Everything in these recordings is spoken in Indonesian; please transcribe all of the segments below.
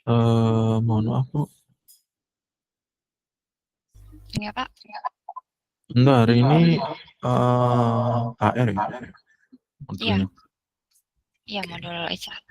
Mohon maaf, Bu. Iya, Pak. Enggak, hari ini HR ya Iya, modulnya. iya Oke. modul HR.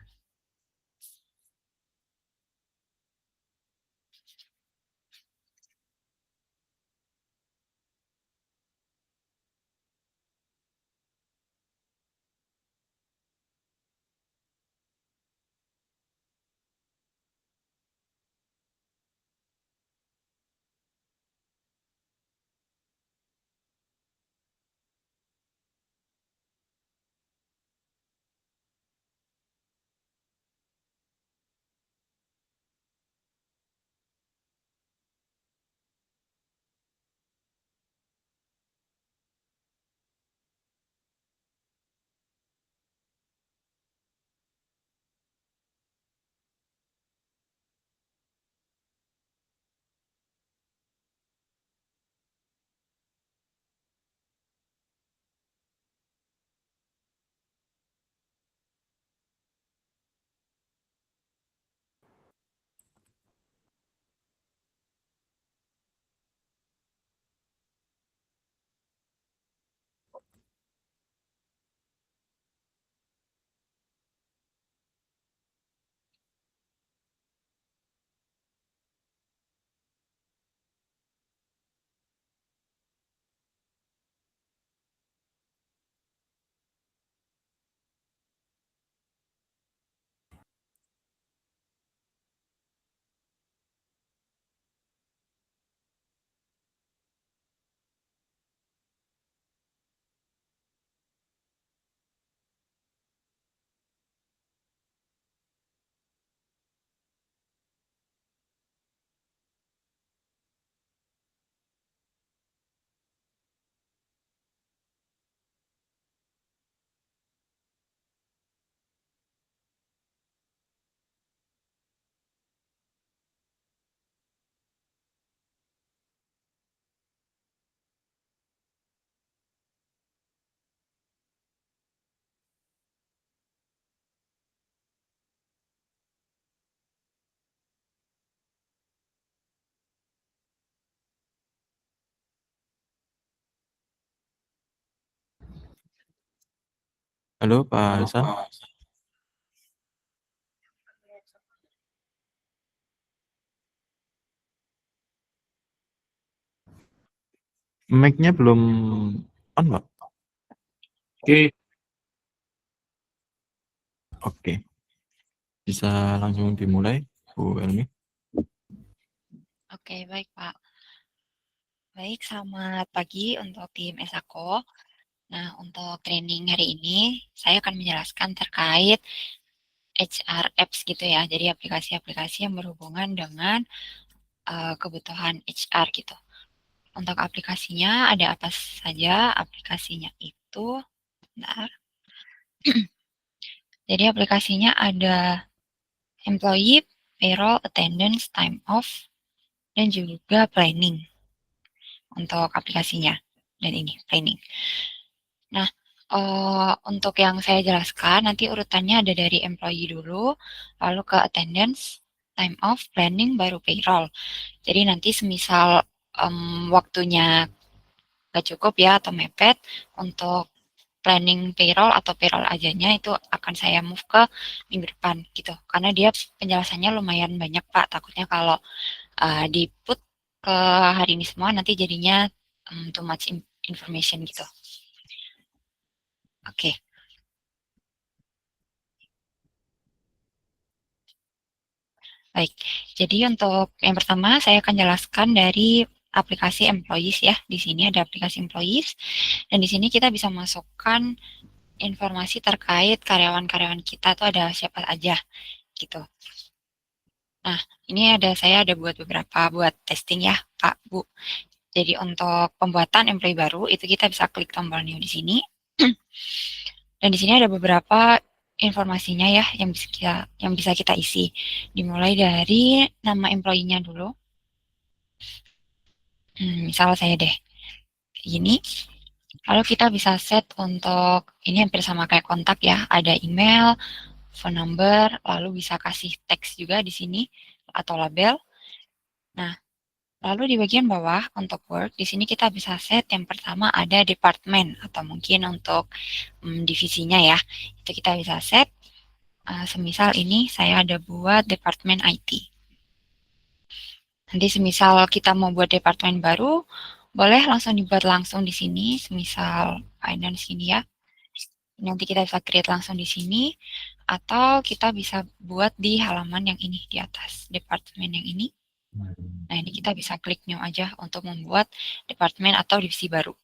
Halo, Pak Hasan. Mic-nya belum on, Pak? Oke. Oke. Bisa langsung dimulai, Bu Elmi. Oke, baik, Pak. Baik, selamat pagi untuk tim Esako. Nah, untuk training hari ini, saya akan menjelaskan terkait HR apps gitu ya. Jadi aplikasi-aplikasi yang berhubungan dengan kebutuhan HR gitu. Untuk aplikasinya ada apa saja? Aplikasinya itu, bentar. Jadi aplikasinya ada employee, payroll, attendance, time off, dan juga planning untuk aplikasinya. Dan ini planning. Nah, untuk yang saya jelaskan nanti urutannya ada dari employee dulu, lalu ke attendance, time off, planning, baru payroll. Jadi nanti semisal waktunya nggak cukup ya atau mepet untuk planning payroll atau payroll ajanya itu akan saya move ke minggu depan gitu. Karena dia penjelasannya lumayan banyak Pak. Takutnya kalau di put ke hari ini semua nanti jadinya too much information gitu. Oke. Baik, jadi untuk yang pertama saya akan jelaskan dari aplikasi employees ya. Di sini ada aplikasi employees dan di sini kita bisa masukkan informasi terkait karyawan-karyawan kita tuh ada siapa aja gitu. Nah, ini saya ada buat beberapa buat testing ya, Pak, Bu. Jadi untuk pembuatan employee baru itu kita bisa klik tombol new di sini. Dan di sini ada beberapa informasinya ya yang bisa kita isi. Dimulai dari nama employee-nya dulu. Misal saya deh ini. Lalu kita bisa set untuk ini hampir sama kayak kontak ya. Ada email, phone number, lalu bisa kasih teks juga di sini atau label. Nah, lalu di bagian bawah untuk work, di sini kita bisa set yang pertama ada department atau mungkin untuk divisinya ya. Itu kita bisa set, semisal ini saya ada buat departemen IT. Nanti semisal kita mau buat departemen baru, boleh langsung dibuat langsung di sini, semisal finance ini ya. Nanti kita bisa create langsung di sini, atau kita bisa buat di halaman yang ini di atas, departemen yang ini. Nah, ini kita bisa klik new aja untuk membuat departemen atau divisi baru.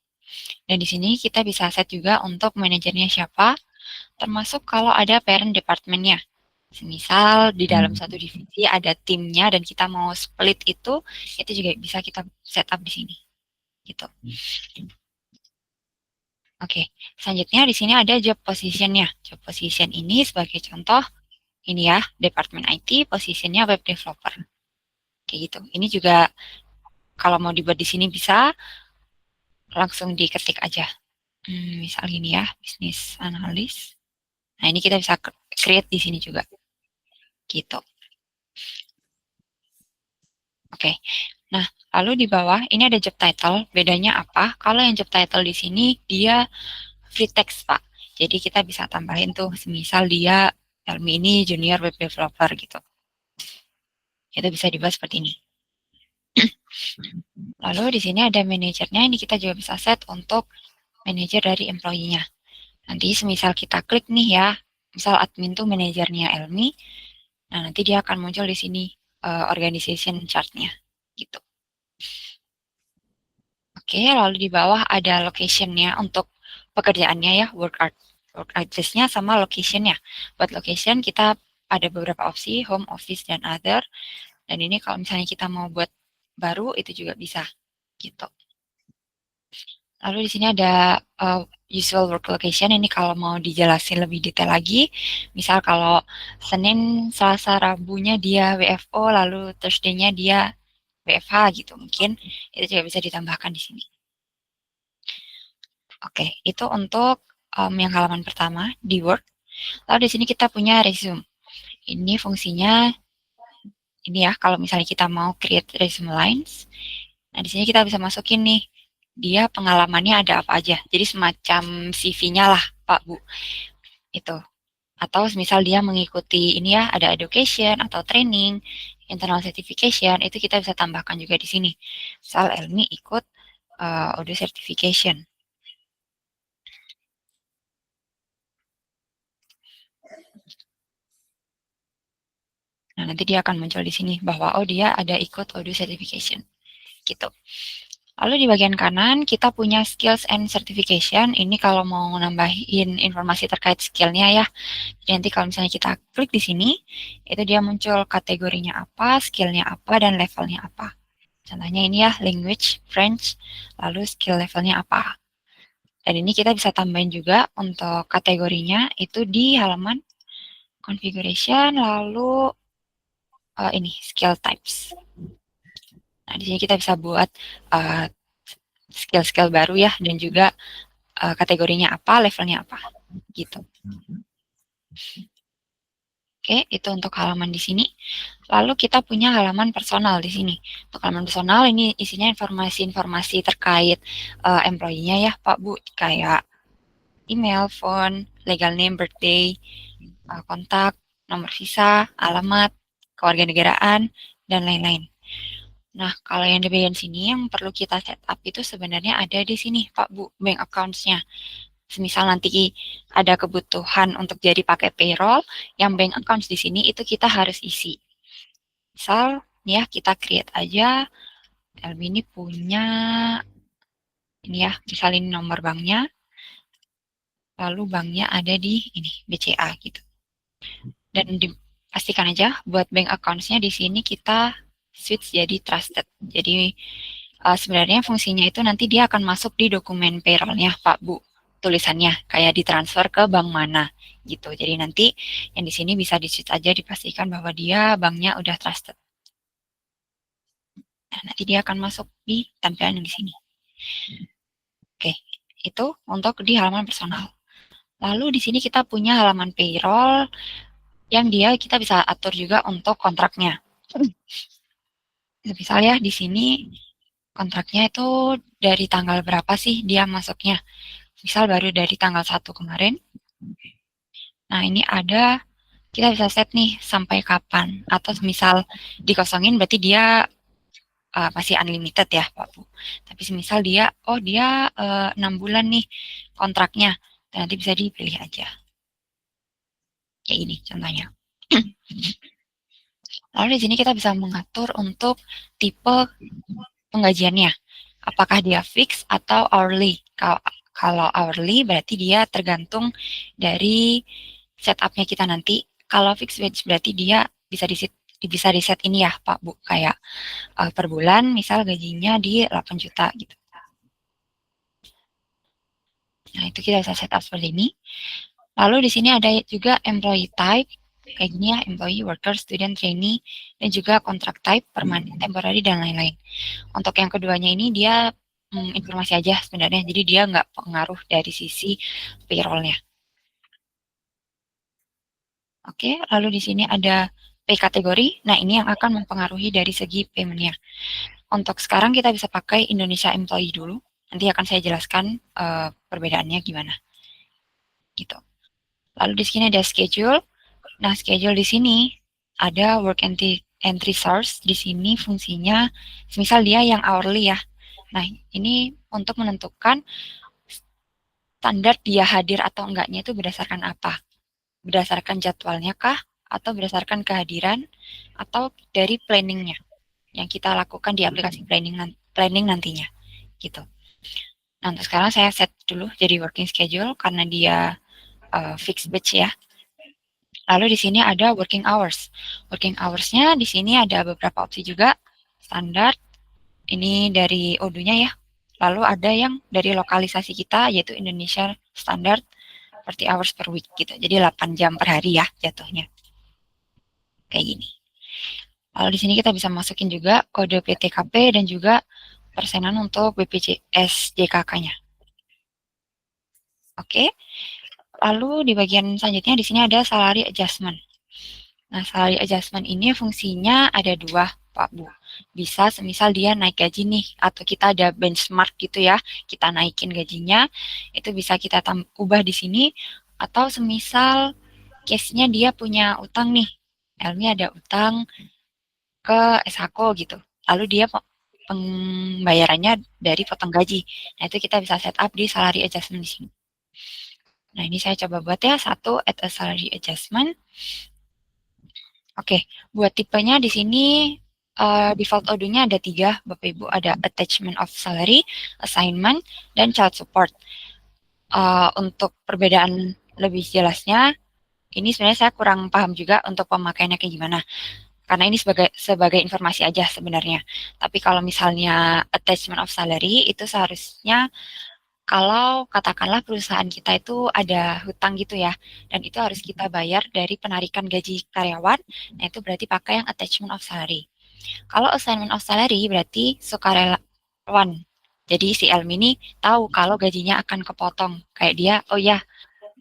Dan di sini kita bisa set juga untuk manajernya siapa, termasuk kalau ada parent departemennya. Misal di dalam satu divisi ada timnya dan kita mau split itu juga bisa kita setup di sini. Gitu. Oke, selanjutnya di sini ada job positionnya. Job position ini sebagai contoh, ini ya, Departemen IT, posisinya web developer. Kayak gitu. Ini juga kalau mau dibuat di sini bisa langsung diketik aja. Misal ini ya, bisnis analis. Nah, ini kita bisa create di sini juga. Gitu. Oke. Nah, lalu di bawah ini ada job title. Bedanya apa? Kalau yang job title di sini dia free text, Pak. Jadi kita bisa tambahin tuh, semisal dia Helmi ini junior web developer gitu. Itu bisa dibuat seperti ini. Lalu di sini ada manajernya, ini kita juga bisa set untuk manajer dari employee-nya. Nanti semisal kita klik nih ya, misal admin tuh manajernya Elmi, nah nanti dia akan muncul di sini organization chart-nya gitu. Oke, lalu di bawah ada location-nya untuk pekerjaannya ya, work address-nya sama location-nya. Buat location kita ada beberapa opsi, home, office, dan other. Dan ini kalau misalnya kita mau buat baru, itu juga bisa gitu. Lalu di sini ada usual work location, ini kalau mau dijelasin lebih detail lagi, misal kalau Senin, Selasa, Rabunya dia WFO, lalu Thursday-nya dia WFH gitu mungkin, itu juga bisa ditambahkan di sini. Oke, itu untuk yang halaman pertama di Word. Lalu di sini kita punya resume. Ini fungsinya ini ya, kalau misalnya kita mau create resume lines. Nah, di sini kita bisa masukin nih, dia pengalamannya ada apa aja. Jadi semacam CV-nya lah, Pak Bu. Itu. Atau misal dia mengikuti ini ya, ada education atau training, internal certification, itu kita bisa tambahkan juga di sini. Misal Elmi ikut audio certification. Nah, nanti dia akan muncul di sini bahwa oh dia ada ikut audio certification. Gitu. Lalu di bagian kanan kita punya skills and certification. Ini kalau mau nambahin informasi terkait skillnya ya. Jadi nanti kalau misalnya kita klik di sini, itu dia muncul kategorinya apa, skillnya apa, dan levelnya apa. Contohnya ini ya, language, French, lalu skill levelnya apa. Dan ini kita bisa tambahin juga untuk kategorinya itu di halaman configuration, lalu ini skill types. Nah, di sini kita bisa buat skill-skill baru ya, dan juga kategorinya apa, levelnya apa, gitu. Oke, itu untuk halaman di sini. Lalu kita punya halaman personal di sini. Untuk halaman personal ini isinya informasi-informasi terkait employee-nya ya, Pak Bu, kayak email, phone, legal name, birthday, kontak, nomor visa, alamat, kewarganegaraan, dan lain-lain. Nah, kalau yang di bagian sini yang perlu kita setup itu sebenarnya ada di sini, Pak Bu, bank accounts-nya. Semisal nanti ada kebutuhan untuk jadi pakai payroll, yang bank accounts di sini itu kita harus isi. Misal, ya kita create aja, Elmi ini punya, ini ya, misal ini nomor banknya, lalu banknya ada di ini, BCA gitu. Dan dipastikan aja buat bank accounts-nya di sini kita switch jadi trusted. Jadi sebenarnya fungsinya itu nanti dia akan masuk di dokumen payroll-nya, Pak Bu. Tulisannya kayak ditransfer ke bank mana gitu. Jadi nanti yang di sini bisa di-switch aja dipastikan bahwa dia banknya udah trusted. Nah, nanti dia akan masuk di tampilan yang di sini. Oke, itu untuk di halaman personal. Lalu di sini kita punya halaman payroll. yang dia kita bisa atur juga untuk kontraknya. Misal ya di sini kontraknya itu dari tanggal berapa sih dia masuknya. Misal baru dari tanggal 1 kemarin. Nah, ini ada kita bisa set nih sampai kapan. Atau misal dikosongin berarti dia masih unlimited ya Pak Bu. Tapi misal dia, oh dia 6 bulan nih kontraknya. Dan nanti bisa dipilih aja. Kayak ini contohnya. Lalu di sini kita bisa mengatur untuk tipe penggajiannya. Apakah dia fix atau hourly? Kalau hourly berarti dia tergantung dari setupnya kita nanti. Kalau fixed wage berarti dia bisa di set ini ya Pak Bu, kayak per bulan misal gajinya di 8 juta gitu. Nah, itu kita bisa setup seperti ini. Lalu di sini ada juga employee type, kayak gini ya, employee, worker, student, trainee, dan juga contract type, permanent, temporary, dan lain-lain. Untuk yang keduanya ini dia informasi aja sebenarnya, jadi dia nggak pengaruh dari sisi payroll-nya. Oke, lalu di sini ada pay kategori. Nah, ini yang akan mempengaruhi dari segi payment-nya. Untuk sekarang kita bisa pakai Indonesia Employee dulu. Nanti akan saya jelaskan perbedaannya gimana. Gitu. Lalu di sini ada schedule. Nah, schedule di sini ada work entry source. Di sini fungsinya, misal dia yang hourly ya. Nah, ini untuk menentukan standar dia hadir atau enggaknya itu berdasarkan apa? Berdasarkan jadwalnya kah? Atau berdasarkan kehadiran? Atau dari planningnya yang kita lakukan di aplikasi planning nantinya. Gitu. Nah, untuk sekarang saya set dulu jadi working schedule karena dia fixed batch ya. Lalu di sini ada working hours. Working hours-nya di sini ada beberapa opsi juga. Standar, ini dari Odoo-nya ya. Lalu ada yang dari lokalisasi kita, yaitu Indonesia Standard, 40 hours per week gitu. Jadi 8 jam per hari ya jatuhnya. Kayak gini. Lalu di sini kita bisa masukin juga kode PTKP dan juga persenan untuk BPJS JKK-nya. Oke. Lalu di bagian selanjutnya di sini ada salary adjustment. Nah, salary adjustment ini fungsinya ada dua, Pak Bu. Bisa semisal dia naik gaji nih, atau kita ada benchmark gitu ya, kita naikin gajinya, itu bisa kita ubah di sini, atau semisal case-nya dia punya utang nih, Elmi ada utang ke SHKO gitu, lalu dia pembayarannya dari potong gaji. Nah, itu kita bisa set up di salary adjustment di sini. Nah, ini saya coba buat ya, satu, add a salary adjustment. Oke, buat tipenya di sini default Odoo-nya ada 3, Bapak Ibu. Ada attachment of salary, assignment, dan child support. Untuk perbedaan lebih jelasnya, ini sebenarnya saya kurang paham juga untuk pemakaiannya kayak gimana. Karena ini sebagai informasi aja sebenarnya. Tapi kalau misalnya attachment of salary, itu seharusnya kalau katakanlah perusahaan kita itu ada hutang gitu ya, dan itu harus kita bayar dari penarikan gaji karyawan, nah itu berarti pakai yang attachment of salary. Kalau assignment of salary berarti sukarelawan. Jadi si Elmi ini tahu kalau gajinya akan kepotong. Kayak dia, oh ya,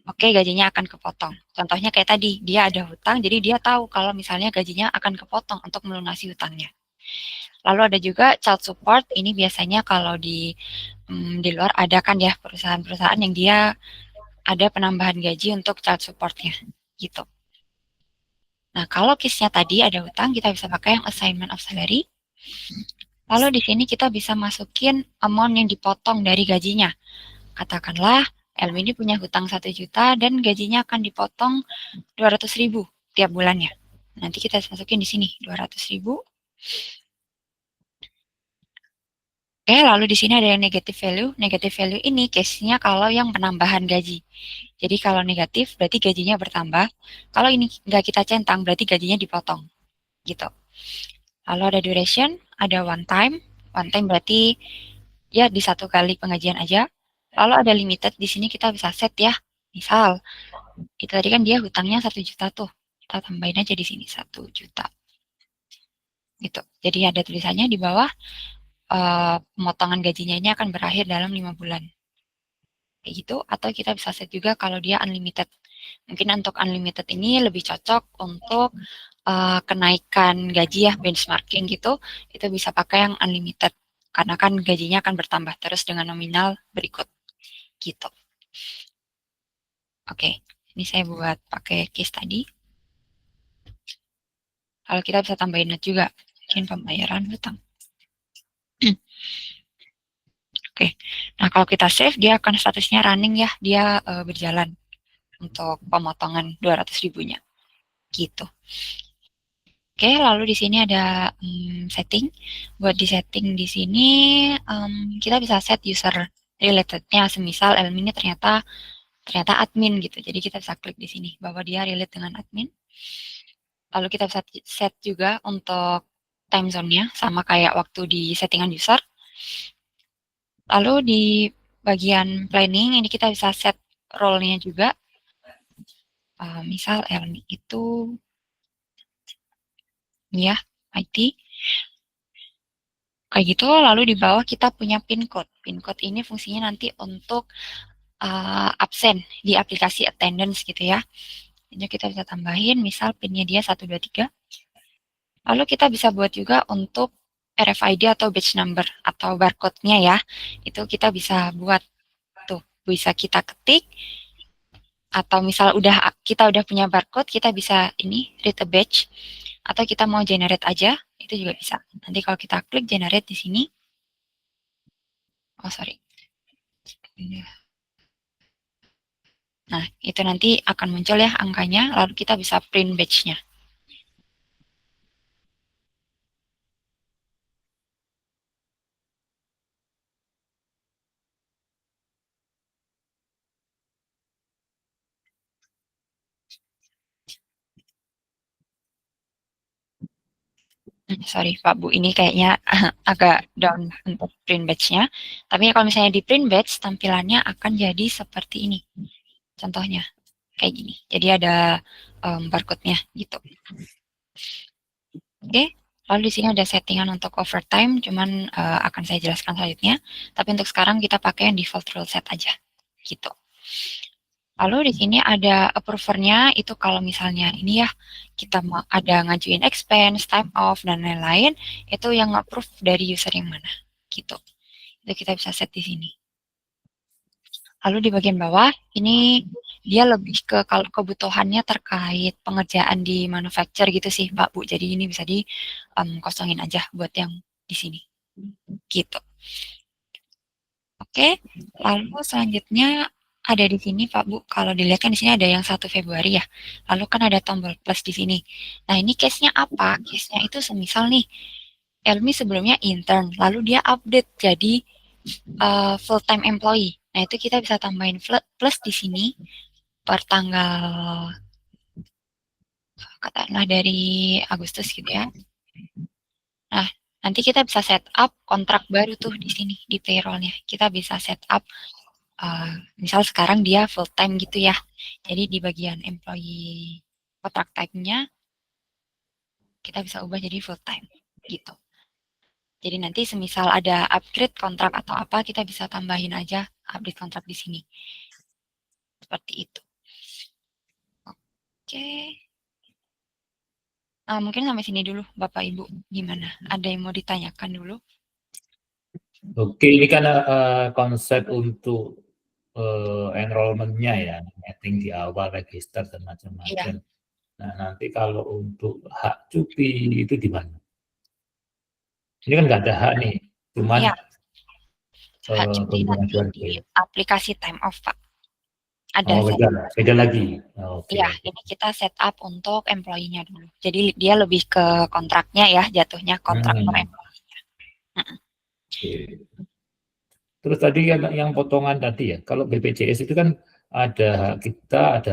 oke gajinya akan kepotong. Contohnya kayak tadi, dia ada hutang, jadi dia tahu kalau misalnya gajinya akan kepotong untuk melunasi hutangnya. Lalu ada juga child support, ini biasanya kalau di luar ada kan ya perusahaan-perusahaan yang dia ada penambahan gaji untuk child supportnya gitu. Nah, kalau case-nya tadi ada hutang, kita bisa pakai yang assignment of salary. Lalu di sini kita bisa masukin amount yang dipotong dari gajinya. Katakanlah Elmi ini punya hutang 1 juta dan gajinya akan dipotong 200.000 tiap bulannya. Nanti kita masukin di sini 200.000. Oke, lalu di sini ada yang negative value. Negative value ini case-nya kalau yang penambahan gaji. Jadi kalau negatif berarti gajinya bertambah. Kalau ini nggak kita centang berarti gajinya dipotong. Gitu. Lalu ada duration, ada one time. One time berarti ya di satu kali pengajian aja. Lalu ada limited, di sini kita bisa set ya. Misal, itu tadi kan dia hutangnya 1 juta tuh. Kita tambahin aja di sini 1 juta. Gitu. Jadi ada tulisannya di bawah, pemotongan gajinya ini akan berakhir dalam 5 bulan. Kayak gitu, atau kita bisa set juga kalau dia unlimited. Mungkin untuk unlimited ini lebih cocok untuk kenaikan gaji ya, benchmarking gitu, itu bisa pakai yang unlimited. Karena kan gajinya akan bertambah terus dengan nominal berikut gitu. Oke, ini saya buat pakai case tadi. Kalau kita bisa tambahin note juga, mungkin pembayaran hutang. Oke, nah kalau kita save, dia akan statusnya running ya, dia berjalan untuk pemotongan 200 ribunya, gitu. Oke, lalu di sini ada setting. Buat di setting di sini, kita bisa set user relatednya. Semisal Elmi ini ternyata admin gitu. Jadi kita bisa klik di sini bahwa dia relate dengan admin. Lalu kita bisa set juga untuk time zone-nya, sama kayak waktu di settingan user. Lalu di bagian planning, ini kita bisa set role-nya juga. Misal Elmi itu, ya, IT. Kayak gitu, lalu di bawah kita punya pin code. Pin code ini fungsinya nanti untuk absen di aplikasi attendance gitu ya. Jadi kita bisa tambahin, misal pinnya dia 123. Lalu kita bisa buat juga untuk RFID atau batch number atau barcode-nya ya. Itu kita bisa buat tuh, bisa kita ketik atau misal kita udah punya barcode, kita bisa ini read a batch atau kita mau generate aja, itu juga bisa. Nanti kalau kita klik generate di sini, oh sorry. Nah, itu nanti akan muncul ya angkanya, lalu kita bisa print batch-nya. Sorry Pak Bu, ini kayaknya agak down untuk print batch-nya. Tapi kalau misalnya di print batch, tampilannya akan jadi seperti ini. Contohnya, kayak gini. Jadi ada barcode-nya gitu. Oke, lalu di sini ada settingan untuk overtime, cuman akan saya jelaskan selanjutnya. Tapi untuk sekarang kita pakai yang default rule set aja, gitu. Lalu di sini ada approver-nya, itu kalau misalnya ini ya, kita mau ada ngajuin expense, time off, dan lain-lain, itu yang approve dari user yang mana, gitu. Itu kita bisa set di sini. Lalu di bagian bawah, ini dia lebih ke kalau kebutuhannya terkait pengerjaan di manufacture gitu sih, Pak Bu. Jadi ini bisa di kosongin aja buat yang di sini, gitu. Oke, lalu selanjutnya ada di sini Pak Bu. Kalau dilihat kan di sini ada yang 1 Februari ya. Lalu kan ada tombol plus di sini. Nah ini case-nya apa? Case-nya itu semisal nih, Elmi sebelumnya intern, lalu dia update jadi full time employee. Nah itu kita bisa tambahin plus di sini per tanggal katakanlah dari Agustus gitu ya. Nah, nanti kita bisa set up kontrak baru tuh di sini di payroll-nya. Kita bisa set up misal sekarang dia full time gitu ya. Jadi di bagian employee kontrak type-nya kita bisa ubah jadi full time gitu. Jadi nanti semisal ada upgrade kontrak atau apa, kita bisa tambahin aja update kontrak di sini. Seperti itu. Oke. Mungkin sampai sini dulu, Bapak Ibu. Gimana? Ada yang mau ditanyakan dulu? Oke, ini kan konsep untuk enrollment-nya ya, meeting di awal, register dan macam-macam. Iya. Nah, nanti kalau untuk hak cuti itu di mana? Ini kan nggak ada hak nih, cuman Iya. Hak cuti nanti pengajuan di aplikasi time off, Pak. Ada Oh, beda lagi. Oke. Iya, ini kita set up untuk employee-nya dulu. Jadi dia lebih ke kontraknya ya, jatuhnya kontrak per employee-nya. Oke. Terus tadi yang potongan tadi ya, kalau BPJS itu kan kita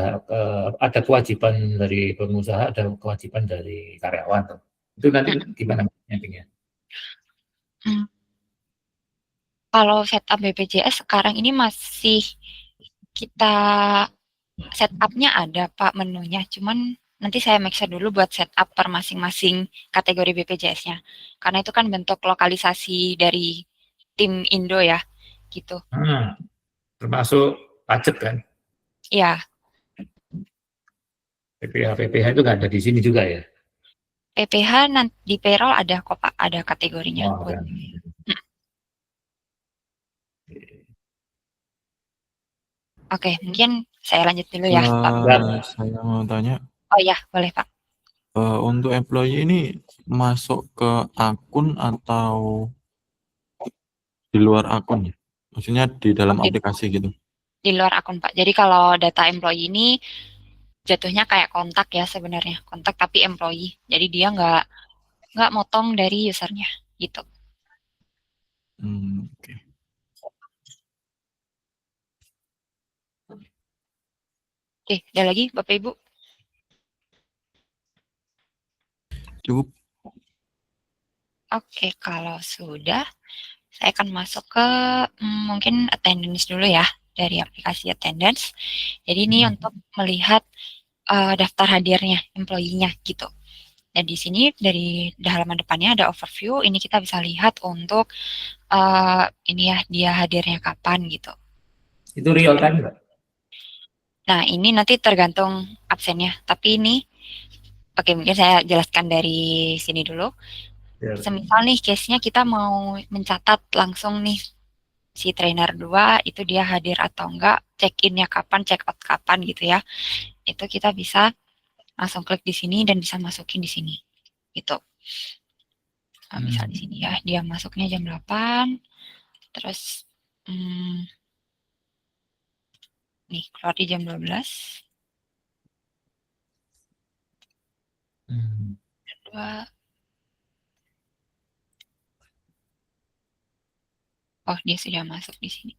ada kewajiban dari pengusaha, ada kewajiban dari karyawan. Itu nanti gimana nyampingnya? Kalau setup BPJS sekarang ini masih kita setupnya ada Pak menunya, cuman nanti saya make sure dulu buat setup per masing-masing kategori BPJS-nya. Karena itu kan bentuk lokalisasi dari tim Indo ya, gitu. Termasuk pajak kan? Iya. PPH itu nggak ada di sini juga ya? PPH nanti di payroll ada kok Pak, ada kategorinya. Oh, buat. kan. Oke, mungkin saya lanjut dulu ya Pak. Saya mau tanya, Oh ya, boleh Pak. untuk employee ini masuk ke akun atau di luar akun ya? Maksudnya di dalam Oke, aplikasi gitu? di luar akun Pak. Jadi kalau data employee ini jatuhnya kayak kontak ya sebenarnya, kontak tapi employee. Jadi dia nggak motong dari usernya gitu. Oke. Oke, ada lagi Bapak Ibu? Cukup. Oke, kalau sudah, saya akan masuk ke mungkin attendance dulu ya, dari aplikasi attendance. Jadi ini untuk melihat daftar hadirnya employee-nya gitu. Dan di sini dari halaman depannya ada overview. Ini kita bisa lihat untuk ini ya dia hadirnya kapan gitu. Itu real time nggak? Nah ini nanti tergantung absennya. Tapi ini, oke mungkin saya jelaskan dari sini dulu. Ya. Semisal nih case-nya kita mau mencatat langsung nih si trainer 2 itu dia hadir atau enggak, check-in-nya kapan, check-out kapan gitu ya. Itu kita bisa langsung klik di sini dan bisa masukin di sini gitu. Nah, misal di sini ya, dia masuknya jam 8, terus nih keluar di jam 12. Jam 2. Oh, dia sudah masuk di sini.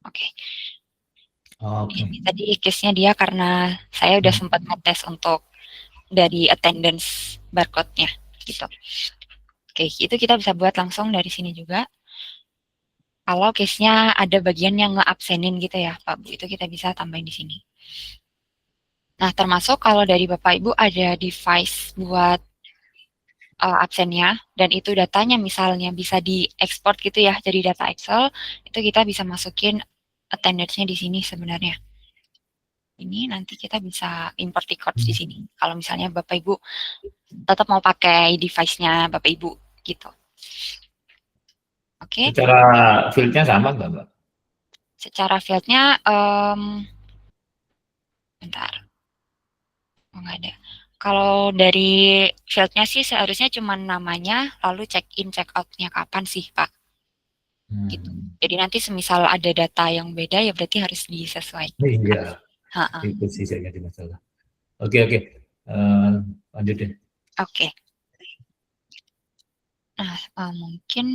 Oke. Oke. Ini tadi case-nya dia karena saya udah sempat ngetes untuk dari attendance barcode-nya gitu. Oke, itu kita bisa buat langsung dari sini juga. Kalau case-nya ada bagian yang nge-absenin gitu ya, Pak Bu, itu kita bisa tambahin di sini. Nah, termasuk kalau dari Bapak Ibu ada device buat absennya, dan itu datanya misalnya bisa diekspor gitu ya, jadi data Excel, itu kita bisa masukin attendance-nya di sini sebenarnya. Ini nanti kita bisa import records di sini. Kalau misalnya Bapak Ibu tetap mau pakai device-nya Bapak Ibu gitu. Oke. Secara field-nya sama nggak, Mbak? Secara field-nya, bentar. Oh, nggak ada. Kalau dari field-nya sih seharusnya cuma namanya, lalu check-in, check-out-nya kapan sih, Pak? Gitu. Jadi nanti semisal ada data yang beda, ya berarti harus disesuaikan. Iya, Ha-ha. itu sih saya jadi masalah. Oke. Lanjut deh. Oke. Nah, mungkin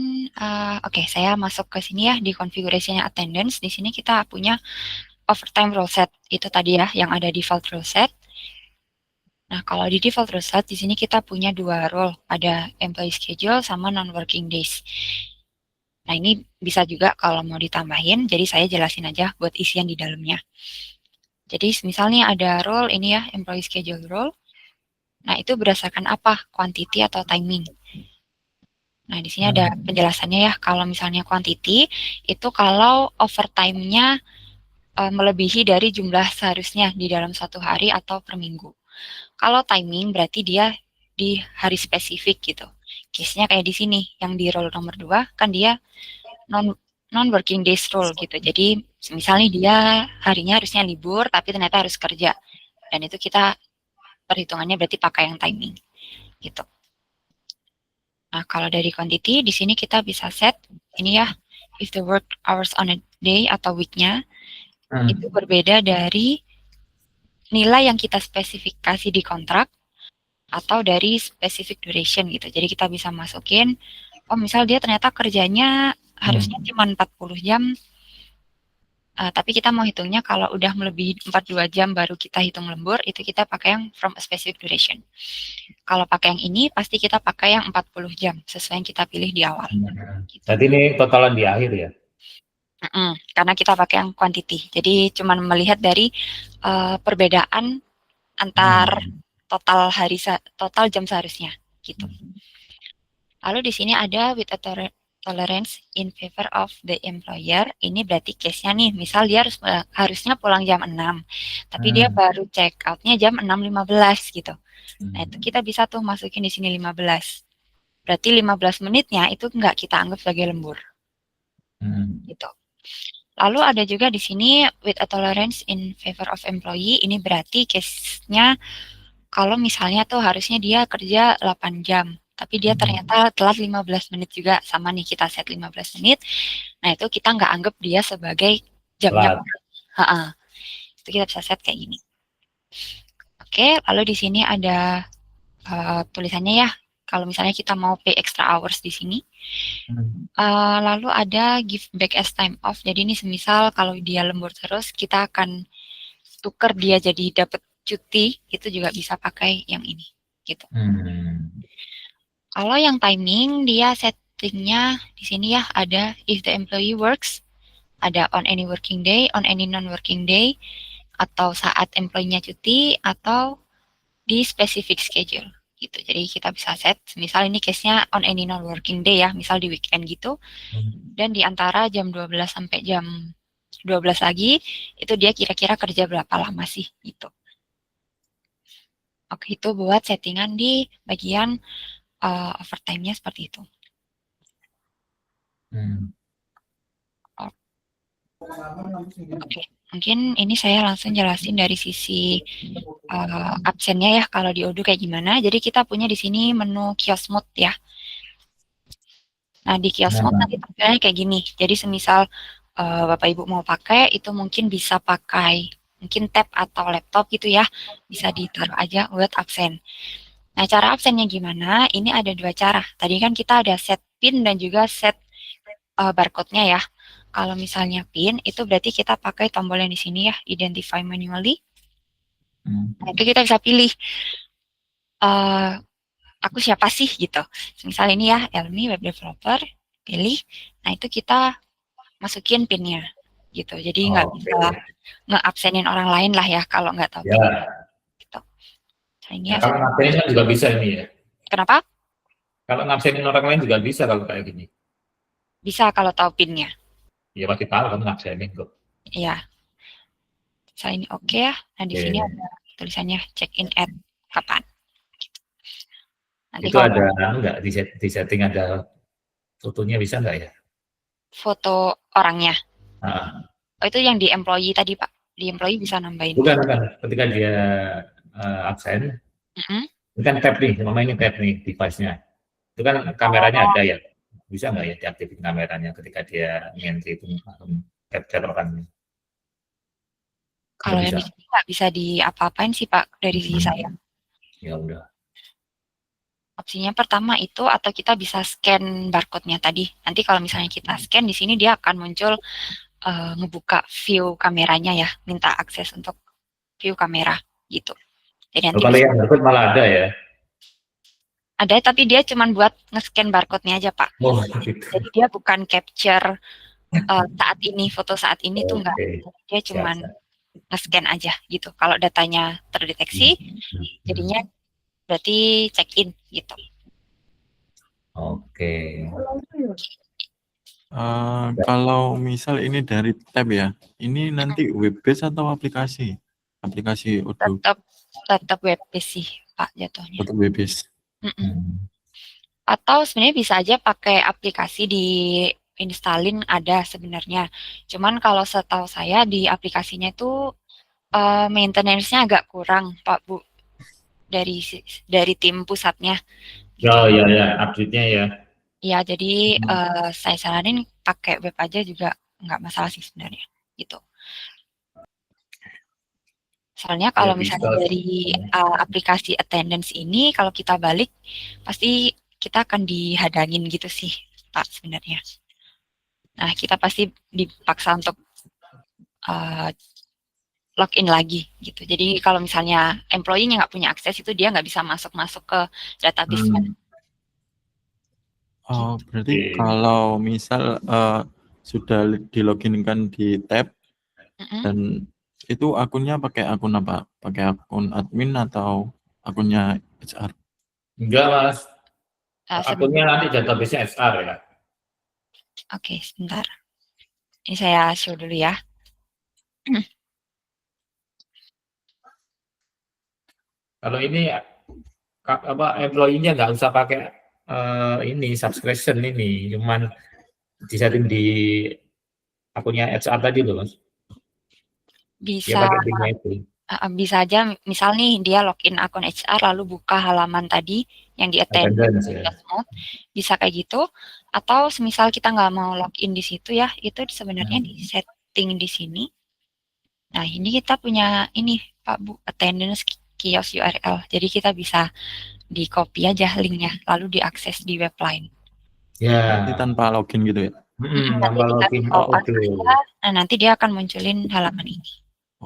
oke, saya masuk ke sini ya di configuration attendance. Di sini kita punya overtime rule set. Itu tadi ya yang ada default rule set. Nah, kalau di default rule set di sini kita punya 2 role, ada employee schedule sama non-working days. Nah, ini bisa juga kalau mau ditambahin, jadi saya jelasin aja buat isian di dalamnya. Jadi, misalnya ada role ini ya, employee schedule role. Nah, itu berdasarkan apa? Quantity atau timing. Nah, di sini ada penjelasannya ya, kalau misalnya quantity, itu kalau overtime-nya melebihi dari jumlah seharusnya di dalam 1 hari atau per minggu. Kalau timing berarti dia di hari spesifik gitu. Case-nya kayak di sini, yang di role nomor 2, kan dia non-working days rule gitu. Jadi, misalnya dia harinya harusnya libur, tapi ternyata harus kerja. Dan itu kita perhitungannya berarti pakai yang timing gitu. Nah, kalau dari quantity, di sini kita bisa set, ini ya, if the work hours on a day atau week-nya, itu berbeda dari nilai yang kita spesifikasi di kontrak, atau dari specific duration gitu. Jadi kita bisa masukin, oh misal dia ternyata kerjanya harusnya cuma 40 jam, tapi kita mau hitungnya kalau udah melebihi 42 jam baru kita hitung lembur, itu kita pakai yang from a specific duration. Kalau pakai yang ini, pasti kita pakai yang 40 jam, sesuai yang kita pilih di awal. Gitu. Jadi ini totalan di akhir ya? Karena kita pakai yang quantity. Jadi cuma melihat dari perbedaan antar total jam seharusnya gitu. Lalu di sini ada with tolerance in favor of the employer, ini berarti case-nya nih, misal dia harusnya pulang jam 6, tapi dia baru check out-nya jam 6.15 gitu. Nah, itu kita bisa tuh masukin di sini 15. Berarti 15 menitnya itu nggak kita anggap sebagai lembur. Gitu. Lalu ada juga di sini with a tolerance in favor of employee, ini berarti case-nya kalau misalnya tuh harusnya dia kerja 8 jam, tapi dia ternyata telat 15 menit juga, sama nih kita set 15 menit. Nah, itu kita nggak anggap dia sebagai jamnya. Itu kita bisa set kayak gini. Oke, lalu di sini ada tulisannya ya, kalau misalnya kita mau pay extra hours di sini. Lalu ada give back as time off. Jadi ini semisal kalau dia lembur terus, kita akan tuker dia jadi dapat cuti, itu juga bisa pakai yang ini. Gitu. Kalau yang timing, dia settingnya di sini ya ada if the employee works, ada on any working day, on any non-working day, atau saat employee-nya cuti, atau di specific schedule. Gitu. Jadi kita bisa set, misal ini case-nya on any non-working day ya, misal di weekend gitu, dan di antara jam 12 sampai jam 12 lagi, itu dia kira-kira kerja berapa lama sih, gitu. Oke, itu buat settingan di bagian overtime-nya seperti itu. Oke, mungkin ini saya langsung jelasin dari sisi absennya ya, kalau di Odoo kayak gimana. Jadi kita punya di sini menu kiosk mode ya. Nah, di kiosk mode nanti tampilannya kayak gini. Jadi semisal Bapak Ibu mau pakai, itu mungkin bisa pakai mungkin tab atau laptop gitu ya. Bisa ditaruh aja buat absen. Nah, cara absennya gimana? Ini ada dua cara. Tadi kan kita ada set pin dan juga set barcode-nya ya. Kalau misalnya pin, itu berarti kita pakai tombol yang di sini ya, identify manually. Nah, itu kita bisa pilih aku siapa sih gitu. Misal ini ya, Elmi web developer, pilih. Nah, itu kita masukin pinnya gitu. Jadi nggak bisa nge-absenin orang lain lah ya kalau nggak tahu pin. Gitu. Nah, ini ya, kalau ngabsenin juga bisa ini ya. Kenapa? Kalau ngabsenin orang lain juga bisa kalau kayak gini. Bisa kalau tahu pinnya. Ya pasti tahu kamu ngabsenin kok. Iya. Misalnya ini oke ya. Nah, di sini ada tulisannya check in at kapan. Nanti itu ada enggak di setting ada fotonya, bisa enggak ya? Foto orangnya. Oh, itu yang di employee tadi, Pak. Di employee bisa nambahin. Bukan. Ketika dia absen, ini kan tab nih, ini tab nih device-nya. Itu kan kameranya ada ya. Bisa nggak ya diaktifin kameranya ketika dia ngentri itu capture orangnya? Kalau yang di sini nggak bisa diapa-apain sih, Pak, dari sisi saya. Ya udah. Opsinya pertama itu, atau kita bisa scan barcode-nya tadi. Nanti kalau misalnya kita scan di sini, dia akan muncul ngebuka view kameranya ya, minta akses untuk view kamera gitu. Jadi nanti kalau yang barcode malah ada ya? Ada, tapi dia cuma buat nge-scan barcode-nya aja, Pak. Gitu. Jadi dia bukan capture saat ini, foto saat ini tuh enggak. Dia cuma nge-scan aja gitu. Kalau datanya terdeteksi, jadinya berarti check-in gitu. Kalau misal ini dari tab ya, ini nanti web base atau aplikasi? Aplikasi Odoo. Tetap web base sih, Pak, jatuhnya. Tetap web base. Atau sebenarnya bisa aja pakai aplikasi di installin, ada sebenarnya. Cuman kalau setahu saya di aplikasinya itu maintenance-nya agak kurang, Pak Bu, dari tim pusatnya. Gitu. Ya, update-nya ya. Ya, jadi saya saranin pakai web aja juga nggak masalah sih sebenarnya, gitu. Soalnya kalau misalnya dari aplikasi attendance ini, kalau kita balik, pasti kita akan dihadangin gitu sih, Pak, sebenarnya. Nah, kita pasti dipaksa untuk login lagi gitu. Jadi kalau misalnya employee-nya nggak punya akses, itu dia nggak bisa masuk ke database. Oh, berarti kalau misal sudah diloginkan di tab dan itu akunnya pakai akun apa? Pakai akun admin atau akunnya HR? Enggak, Mas. Akunnya nanti database-nya HR ya. Oke, sebentar. Ini saya show dulu ya. Kalau ini employee-nya nggak usah pakai ini subscription ini, cuman disetting di akunnya HR tadi loh, Mas. Dia Bisa pakai linknya itu. bisa aja misal nih dia login akun HR lalu buka halaman tadi yang di Attendance ya. attendance mode, bisa kayak gitu. Atau semisal kita nggak mau login di situ ya, itu sebenarnya di setting di sini. Nah, ini kita punya ini Pak Bu, attendance kios URL. Jadi kita bisa di copy aja linknya, lalu diakses di web lain. Berarti Ya. tanpa login gitu ya? Nanti Tanpa kita login. scroll Oh, oke. aja, nah nanti dia akan munculin halaman ini.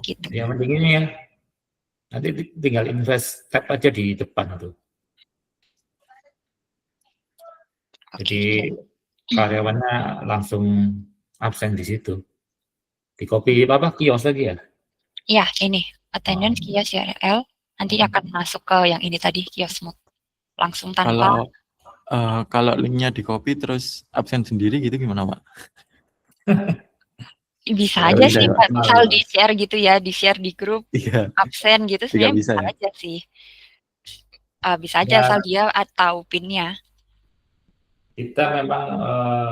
Gitu. Yang penting ini ya. Nanti tinggal invest tab aja di depan tuh. Jadi karyawannya langsung absen di situ. Di copy apa kios lagi ya? Iya, ini attendance kios URL. Nanti akan masuk ke yang ini tadi kios mode. Langsung tanpa. Kalau linknya di copy terus absen sendiri gitu gimana Pak? Bisa aja sih Pak, misal di share gitu ya, di share di grup, Iya. absen gitu sebenarnya bisa ya? aja sih. Bisa aja asal dia tahu pinnya. Kita memang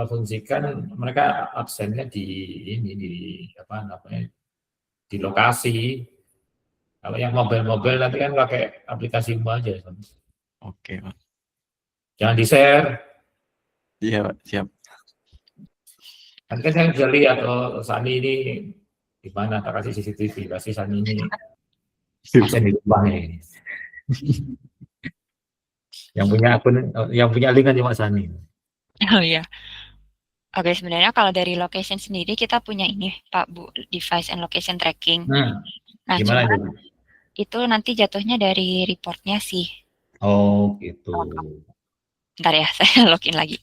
fungsikan mereka absennya di ini di apa namanya di lokasi. Kalau yang mobile nanti kan pakai aplikasi aja. Oke Pak. Jangan di share. Iya Pak, siap. Nanti kan saya bisa lihat Sani ini di mana, tak kasih CCTV, kasih Sani ini absen di rumahnya ini. yang punya link kan cuma Sani. Oh iya. Oke, sebenarnya kalau dari location sendiri kita punya ini Pak Bu, device and location tracking. Nah, Gimana cuman itu nanti jatuhnya dari reportnya sih. Oh gitu. Bentar ya, saya login lagi.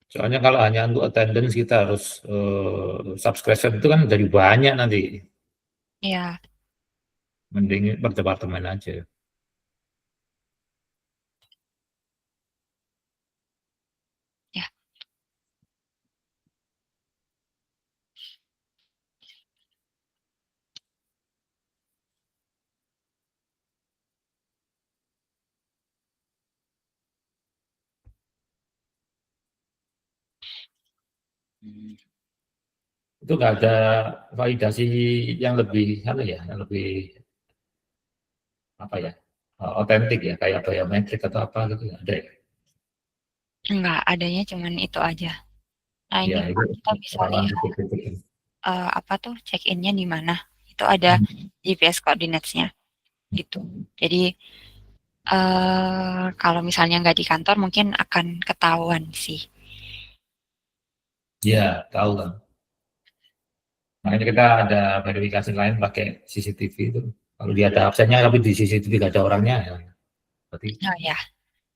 Soalnya kalau hanya untuk attendance kita harus subscription itu kan jadi banyak nanti. Iya. Mending per departemen aja. Ya. Itu nggak ada validasi yang lebih yang lebih apa ya otentik ya kayak biometrik atau apa gitu ada ya? Enggak, adanya cuman itu aja. Nah, ini Ya, itu kita bisa lihat apa tuh check-in-nya di mana. Itu ada GPS coordinates-nya gitu. Jadi kalau misalnya nggak di kantor mungkin akan ketahuan sih. Ya, tahu kan. Makanya kita ada verifikasi lain pakai CCTV itu. Kalau dia ada absennya tapi di CCTV nggak ada orangnya, ya berarti Oh ya.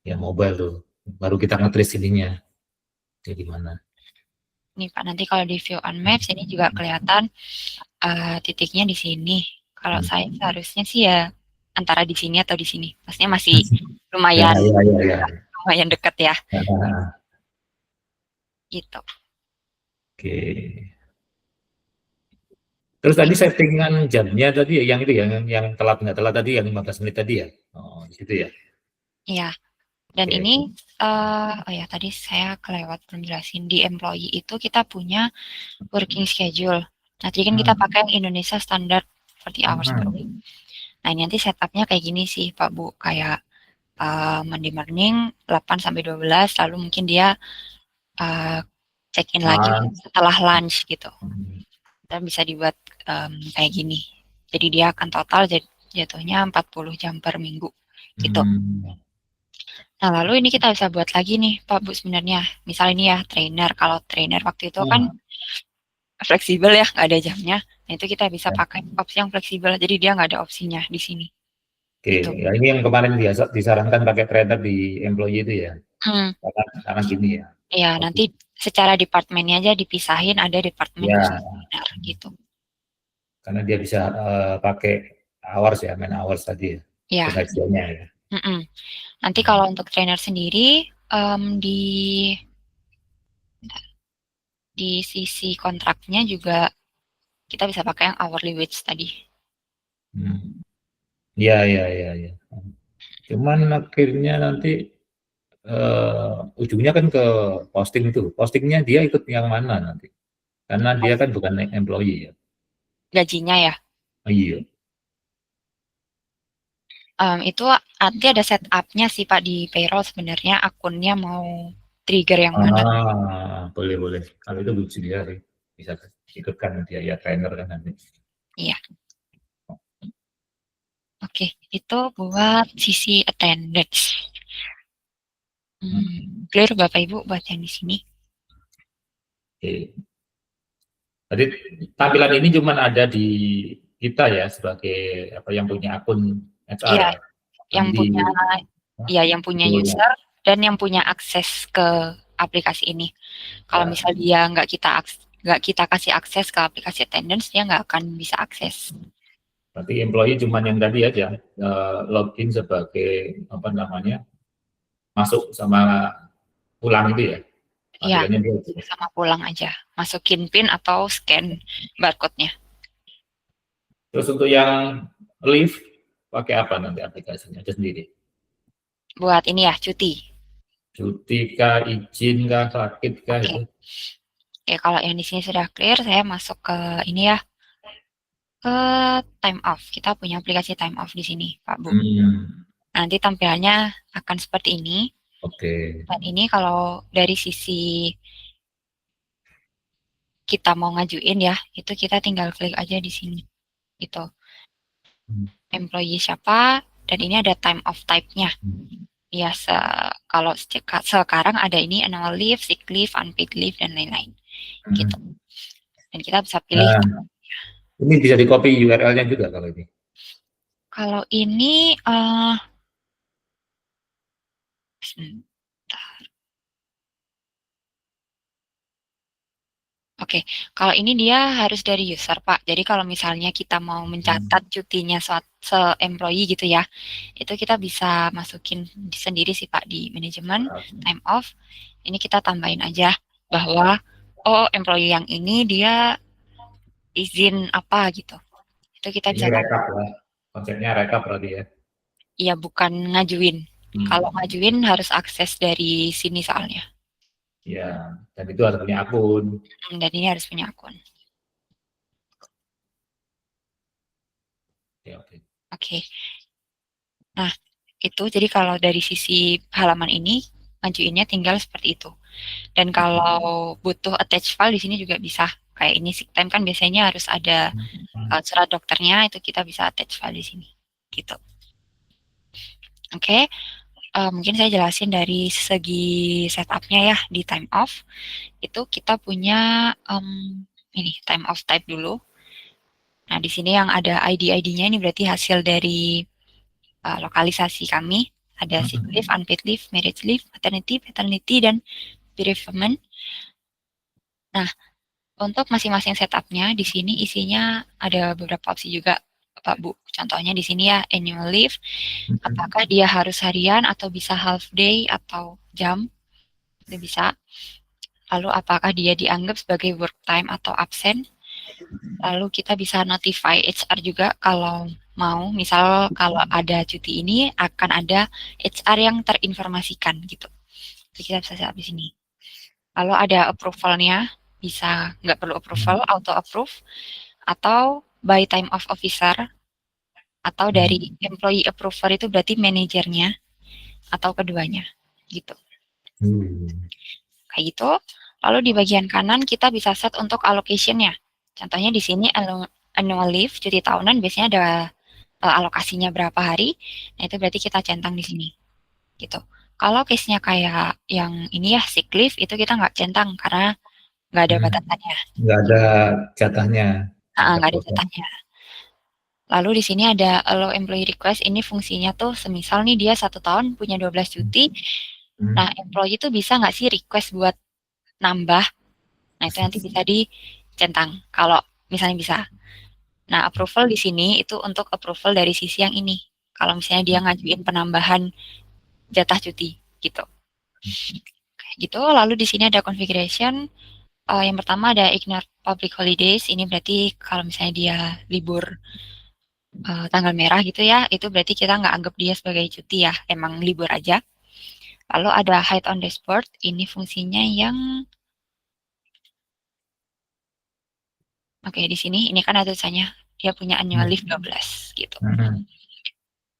ya mobile tuh. Baru kita nge-trace ininya. Jadi mana? Nih Pak, nanti kalau di view on maps ini juga kelihatan titiknya di sini. Kalau saya seharusnya sih ya antara di sini atau di sini. Maksudnya masih lumayan lumayan dekat ya. Gitu. Oke. Terus tadi settingan jamnya tadi ya, yang itu ya, yang telat nggak telat tadi, yang 15 menit tadi ya? Oh, di situ ya? Iya. Dan ini, oh ya tadi saya kelewat belum jelasin, di employee itu kita punya working schedule. Nah, tadi kan kita pakai yang Indonesia Standard 40 hours per week. Nah, ini nanti setupnya kayak gini sih Pak Bu, kayak Monday morning 8 sampai 12, lalu mungkin dia check-in lagi setelah lunch gitu. Dan bisa dibuat kayak gini. Jadi dia akan total jatuhnya 40 jam per minggu gitu. Nah, lalu ini kita bisa buat lagi nih Pak Bu sebenarnya. Misal ini ya trainer. Kalau trainer waktu itu kan fleksibel ya, nggak ada jamnya. Nah, itu kita bisa pakai opsi yang fleksibel. Jadi dia nggak ada opsinya di sini. Oke, gitu. Ya ini yang kemarin disarankan pakai trainer di employee itu ya? Karena gini ya. Iya, nanti secara departemennya aja dipisahin, ada departemen Ya, benar gitu. karena dia bisa pakai hours ya, main hours tadi ya. Ya. Pengajiannya ya. Nanti kalau untuk trainer sendiri di sisi kontraknya juga kita bisa pakai yang hourly wage tadi. Iya, iya, iya, iya. Cuman akhirnya nanti ujungnya kan ke posting itu. Postingnya dia ikut yang mana nanti? Karena dia kan bukan employee ya. Gajinya ya. Iya. Itu nanti ada setup-nya sih Pak di payroll sebenarnya akunnya mau trigger yang mana. Boleh, boleh. Kalau itu bisa dia sih. Bisa ikutkan dia ya trainer kan nanti. Iya. Oke, itu buat sisi attendance. Clear Bapak Ibu buat yang di sini. Oke. Jadi tampilan ini cuma ada di kita ya sebagai apa yang punya akun HR. Iya, yang punya user dan yang punya akses ke aplikasi ini. Kalau misal dia nggak kita kasih akses ke aplikasi attendance, dia nggak akan bisa akses. Berarti employee cuma yang tadi aja login sebagai apa namanya masuk sama pulang itu ya. Iya, sama pulang aja. Masukin PIN atau scan barcode-nya. Terus untuk yang leave pakai apa nanti aplikasinya aja sendiri? Buat ini ya, cuti. Cuti kah, izin kah, sakit kah itu? Oke, kalau yang di sini sudah clear, saya masuk ke ini ya, ke time off. Kita punya aplikasi time off di sini, Pak Bu. Nanti tampilannya akan seperti ini. Dan ini kalau dari sisi kita mau ngajuin ya, itu kita tinggal klik aja di sini. Gitu. Employee siapa, dan ini ada time off type-nya. Ya, kalau sekarang ada ini annual leave, sick leave, unpaid leave, dan lain-lain. Gitu. Dan kita bisa pilih. Ini bisa di copy URL-nya juga kalau ini? Kalau ini, Oke, kalau ini dia harus dari user, Pak. Jadi kalau misalnya kita mau mencatat cutinya se-employee gitu ya, itu kita bisa masukin sendiri sih, Pak, di manajemen, time off. Ini kita tambahin aja bahwa, oh, employee yang ini dia izin apa gitu. Itu kita bisa. Ini rekap ya, konsepnya rekap berarti ya? Iya, bukan ngajuin. Kalau ngajuin harus akses dari sini soalnya. Ya, dan itu harus punya akun. Dan ini harus punya akun. Oke. Nah, itu jadi kalau dari sisi halaman ini, ngajuinnya tinggal seperti itu. Dan kalau butuh attach file di sini juga bisa. Kayak ini sick time kan biasanya harus ada surat dokternya, itu kita bisa attach file di sini. Gitu. Oke. Mungkin saya jelasin dari segi setupnya ya di time off. Itu kita punya ini time off type dulu. Nah, di sini yang ada ID-ID-nya ini berarti hasil dari lokalisasi kami. Ada sick leave, unpaid leave, marriage leave, maternity, paternity, dan bereavement. Nah, untuk masing-masing setupnya di sini isinya ada beberapa opsi juga, Pak Bu. Contohnya di sini ya annual leave. Apakah dia harus harian atau bisa half day atau jam? Itu bisa. Lalu apakah dia dianggap sebagai work time atau absen? Lalu kita bisa notify HR juga kalau mau, misal kalau ada cuti ini akan ada HR yang terinformasikan gitu. Jadi kita bisa set di sini. Lalu ada approval-nya, bisa nggak perlu approval, auto approve, atau by time of officer, atau dari employee approver itu berarti manajernya, atau keduanya, gitu. Kayak gitu. Lalu di bagian kanan kita bisa set untuk allocation-nya. Contohnya di sini annual leave, cuti tahunan biasanya ada alokasinya berapa hari. Nah, itu berarti kita centang di sini. Gitu. Kalau case-nya kayak yang ini ya, sick leave, itu kita nggak centang karena nggak ada batasannya. Nggak ada jatahnya. Nggak ada jatahnya. Lalu di sini ada allow employee request, ini fungsinya tuh semisal nih dia 1 tahun punya 12 cuti, Nah, employee itu bisa nggak sih request buat nambah? Nah, itu nanti bisa dicentang kalau misalnya bisa. Nah, approval di sini itu untuk approval dari sisi yang ini. Kalau misalnya dia ngajuin penambahan jatah cuti gitu. Kayak gitu. Lalu di sini ada configuration. Yang pertama ada ignore public holidays. Ini berarti kalau misalnya dia libur tanggal merah gitu ya, itu berarti kita nggak anggap dia sebagai cuti ya, emang libur aja. Lalu ada hide on dashboard. Ini fungsinya yang oke, di sini ini kan ada tulisannya dia punya annual leave 12 gitu.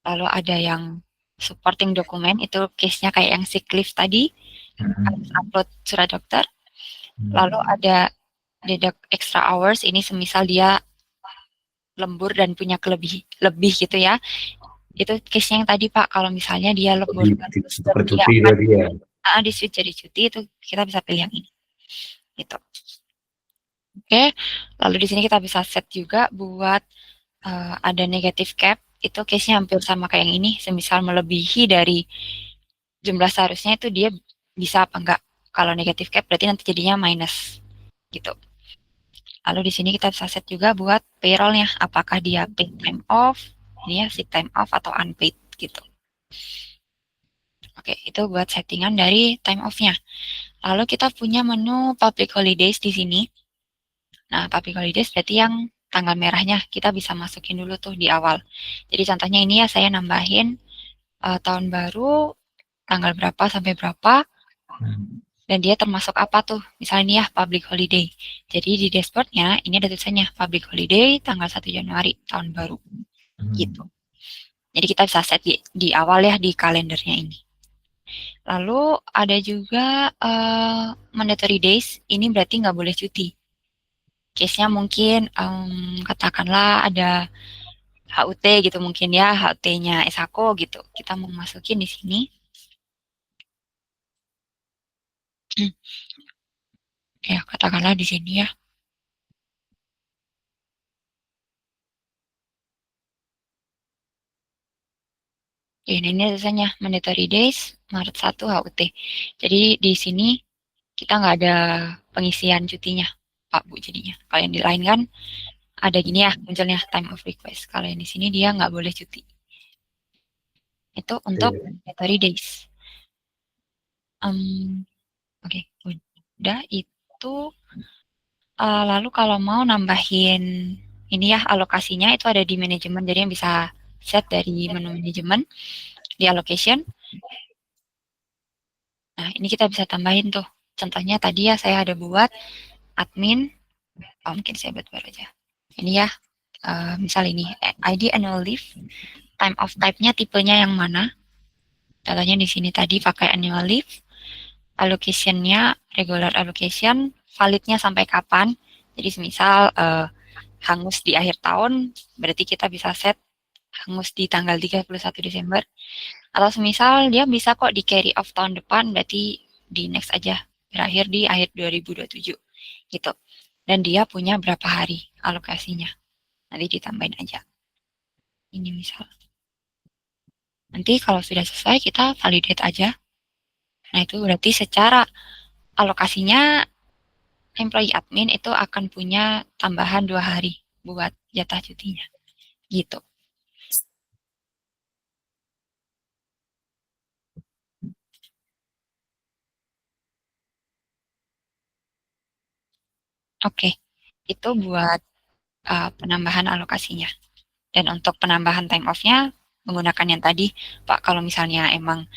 Lalu ada yang supporting dokumen, itu case-nya kayak yang sick leave tadi, harus upload surat dokter. Lalu ada deduct extra hours, ini semisal dia lembur dan punya lebih gitu ya. Itu case-nya yang tadi Pak, kalau misalnya dia lembur terus dia akan di switch jadi cuti, itu kita bisa pilih yang ini. Gitu. Oke, lalu di sini kita bisa set juga buat ada negative cap, itu case-nya hampir sama kayak yang ini, semisal melebihi dari jumlah seharusnya itu dia bisa apa enggak. Kalau negative cap berarti nanti jadinya minus gitu. Lalu di sini kita bisa set juga buat payroll-nya, apakah dia paid time off, dia sick time off atau unpaid gitu. Oke, itu buat settingan dari time off-nya. Lalu kita punya menu public holidays di sini. Nah, public holidays berarti yang tanggal merahnya kita bisa masukin dulu tuh di awal. Jadi contohnya ini ya, saya nambahin tahun baru tanggal berapa sampai berapa, dan dia termasuk apa tuh. Misalnya ini ya public holiday. Jadi di dashboardnya ini ada tulisannya public holiday tanggal 1 Januari tahun baru gitu. Jadi kita bisa set di awal ya di kalendernya ini. Lalu ada juga mandatory days, ini berarti nggak boleh cuti. Case-nya mungkin katakanlah ada HUT gitu mungkin ya, HUT-nya Esako gitu. Kita mau masukin di sini. Ya, katakanlah di sini ya. Ini tulisannya mandatory days Maret 1 HUT. Jadi di sini kita nggak ada pengisian cutinya, Pak Bu jadinya. Kalau yang di lain kan ada gini ya, munculnya time of request. Kalau yang di sini dia nggak boleh cuti. Itu untuk mandatory days. Oke, udah itu. Lalu kalau mau nambahin ini ya alokasinya itu ada di manajemen, jadi yang bisa set dari menu manajemen di allocation. Nah, ini kita bisa tambahin tuh. Contohnya tadi ya saya ada buat admin. Mungkin saya buat baru aja. Ini ya, misal ini ID annual leave, time of type-nya tipenya yang mana. Contohnya di sini tadi pakai annual leave, allocation-nya regular allocation, validnya sampai kapan. Jadi misal hangus di akhir tahun, berarti kita bisa set hangus di tanggal 31 Desember. Atau semisal dia bisa kok di carry off tahun depan, berarti di next aja, berakhir di akhir 2027 gitu. Dan dia punya berapa hari alokasinya. Nanti ditambahin aja. Ini misal. Nanti kalau sudah selesai kita validate aja. Nah itu berarti secara alokasinya employee admin itu akan punya tambahan 2 hari buat jatah cutinya. Gitu. Oke, itu buat penambahan alokasinya. Dan untuk penambahan time off-nya menggunakan yang tadi, Pak, kalau misalnya emang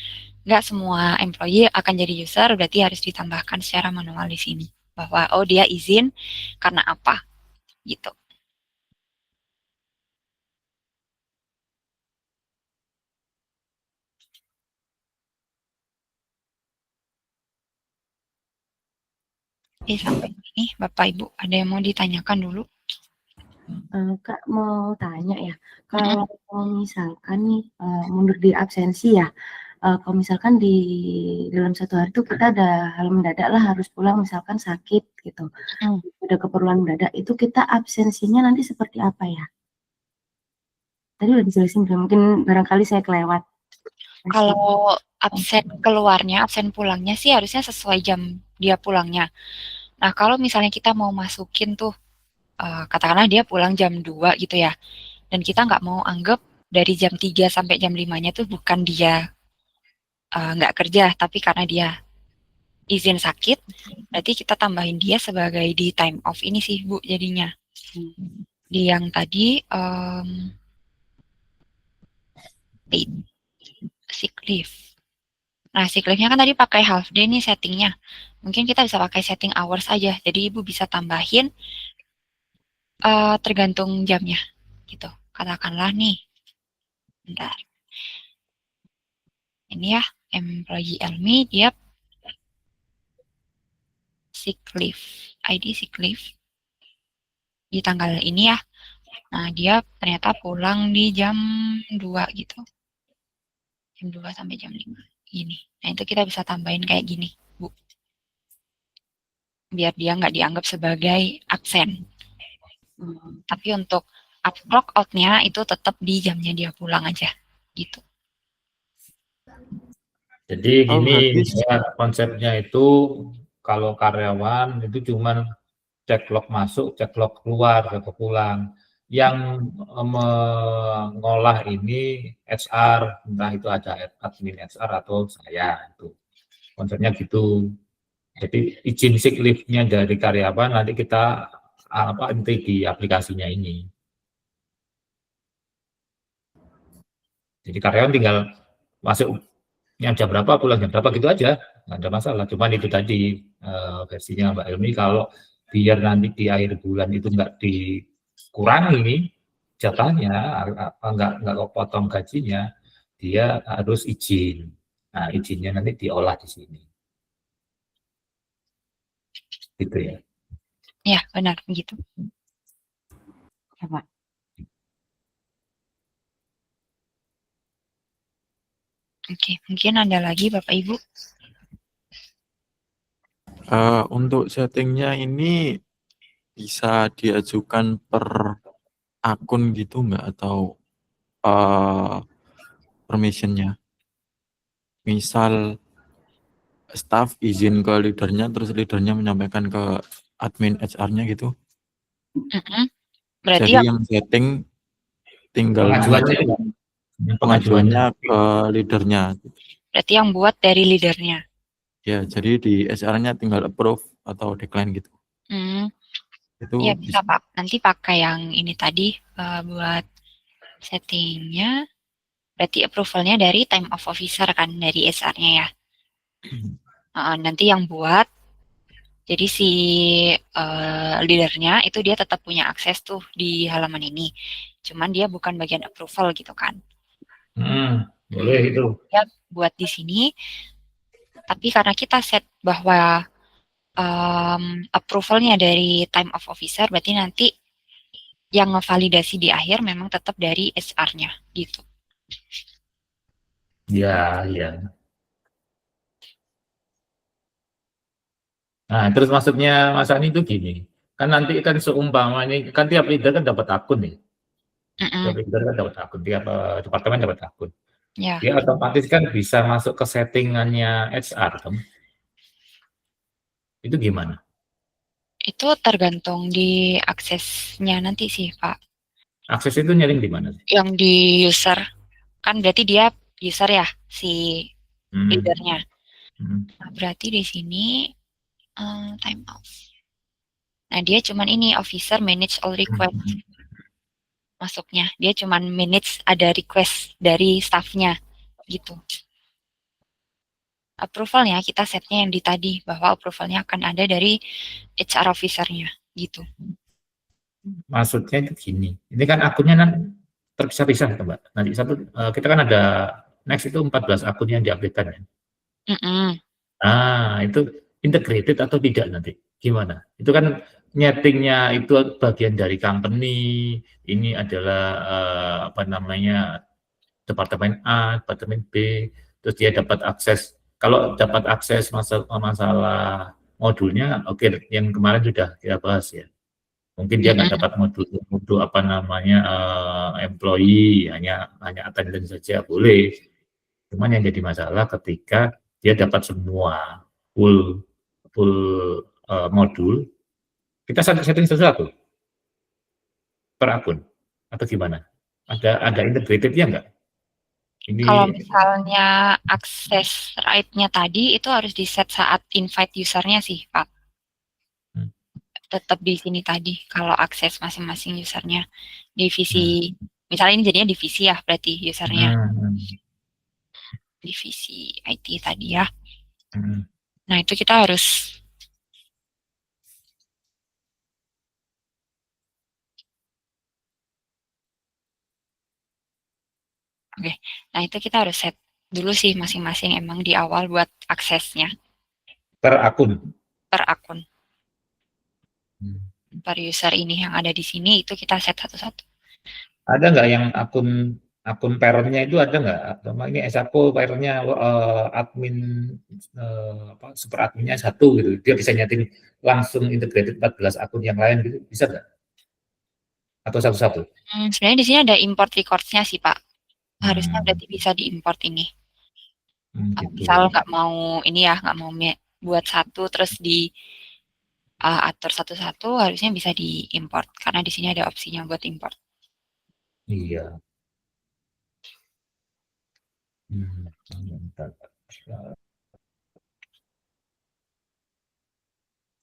nggak semua employee akan jadi user, berarti harus ditambahkan secara manual di sini. Bahwa, oh dia izin karena apa, gitu. Jadi sampai ini, Bapak Ibu, ada yang mau ditanyakan dulu? Kak mau tanya ya, kalau misalkan nih mundur di absensi ya, kalau misalkan di dalam 1 hari itu kita ada hal mendadak lah harus pulang misalkan sakit gitu, ada keperluan mendadak, itu kita absensinya nanti seperti apa ya? Tadi udah dijelasin, mungkin barangkali saya kelewat. Kalau absen keluarnya, absen pulangnya sih harusnya sesuai jam dia pulangnya. Nah, kalau misalnya kita mau masukin tuh, katakanlah dia pulang jam 2 gitu ya, dan kita nggak mau anggap dari jam 3 sampai jam 5-nya tuh bukan dia nggak kerja, tapi karena dia izin sakit, berarti kita tambahin dia sebagai di time off ini sih, Bu, jadinya. Di yang tadi, paid sick leave. Nah, sick leave-nya kan tadi pakai half day nih settingnya. Mungkin kita bisa pakai setting hours aja. Jadi Ibu bisa tambahin tergantung jamnya gitu. Katakanlah nih, bentar. Ini ya, employee Elmi dia sick leave, ID sick leave di tanggal ini ya. Nah, dia ternyata pulang di jam 2 gitu. Jam 2 sampai jam 5. Gini. Nah, itu kita bisa tambahin kayak gini, Bu. Biar dia nggak dianggap sebagai absen. Tapi untuk clock out-nya itu tetap di jamnya dia pulang aja. Gitu. Jadi gini, berarti ya, konsepnya itu kalau karyawan itu cuman cek log masuk, cek log keluar, cek log pulang. Yang mengolah ini HR, entah itu ada admin HR atau saya, itu konsepnya gitu. Jadi izin sick leave-nya dari karyawan nanti kita inti di aplikasinya ini. Jadi karyawan tinggal masuk jam berapa, pulang jam berapa gitu aja, nggak ada masalah. Cuman itu tadi versinya Mbak Elmi, kalau biar nanti di akhir bulan itu nggak dikurangi jatahnya, nggak potong gajinya, dia harus izin. Nah, izinnya nanti diolah di sini. Gitu ya. Ya, benar begitu. Coba. Oke, mungkin ada lagi Bapak Ibu? Untuk settingnya ini bisa diajukan per akun gitu nggak, atau permissionnya? Misal staff izin ke leadernya, terus leadernya menyampaikan ke admin HR-nya gitu. Berarti Jadi yang setting tinggal pengajuannya ke leadernya. Berarti yang buat dari leadernya. Ya, jadi di HR-nya tinggal approve atau decline gitu. Itu ya bisa Pak. Nanti pakai yang ini tadi buat settingnya. Berarti approval-nya dari time of officer kan, dari HR-nya ya. Nanti yang buat, jadi si leadernya itu dia tetap punya akses tuh di halaman ini. Cuman dia bukan bagian approval gitu kan. Boleh itu. Ya buat di sini. Tapi karena kita set bahwa approval-nya dari time of officer, berarti nanti yang ngevalidasi di akhir memang tetap dari HR-nya gitu. Ya, ya. Nah, terus maksudnya Mas Ani itu gini, kan nanti kan seumpama ini, kan tiap leader kan dapat akun nih. Tiap leader kan dapat akun, tiap departemen dapat akun. Ya. Dia otomatis kan bisa masuk ke settingannya HR kan? Itu gimana? Itu tergantung di aksesnya nanti sih, Pak. Akses itu nyaring di mana? Yang di user, kan berarti dia user ya, si leadernya. Nah, berarti di sini time off. Nah, dia cuman ini officer manage all request masuknya. Dia cuman manage ada request dari staffnya gitu. Approvalnya kita setnya yang di tadi, bahwa approvalnya akan ada dari HR officer-nya gitu. Maksudnya itu gini, ini kan akunnya kan terpisah-pisah Mbak. Nanti kita kan ada next itu 14 akun yang diupdate-kan ya. Nah, itu integrated atau tidak nanti? Gimana? Itu kan nyetingnya itu bagian dari company, ini adalah departemen A, departemen B, terus dia dapat akses. Kalau dapat akses masalah modulnya, oke, yang kemarin sudah kita bahas ya. Mungkin dia nggak dapat modul employee, hanya attendance saja boleh. Cuman yang jadi masalah ketika dia dapat semua full modul, kita setting satu-satu per akun atau gimana? Ada integrated-nya nggak? Kalau Ini misalnya akses right-nya tadi itu harus di-set saat invite usernya sih, Pak. Tetap di sini tadi kalau akses masing-masing usernya divisi, misalnya ini jadinya divisi ya berarti usernya divisi IT tadi ya. Nah itu kita harus nah itu kita harus set dulu sih masing-masing emang di awal buat aksesnya per akun. per akun. Per user ini yang ada di sini itu kita set satu-satu. Ada nggak yang akun parent-nya itu ada nggak? Atau ini SAPO parent-nya admin super adminnya satu gitu. Dia bisa nyeting langsung integrated 14 akun yang lain gitu. Bisa nggak? Atau satu-satu? Sebenarnya di sini ada import records-nya sih Pak. Harusnya berarti bisa diimport ini. Gitu. Misal nggak mau ini ya, nggak mau buat satu terus di atur satu-satu, harusnya bisa diimport karena di sini ada opsinya buat import. Iya.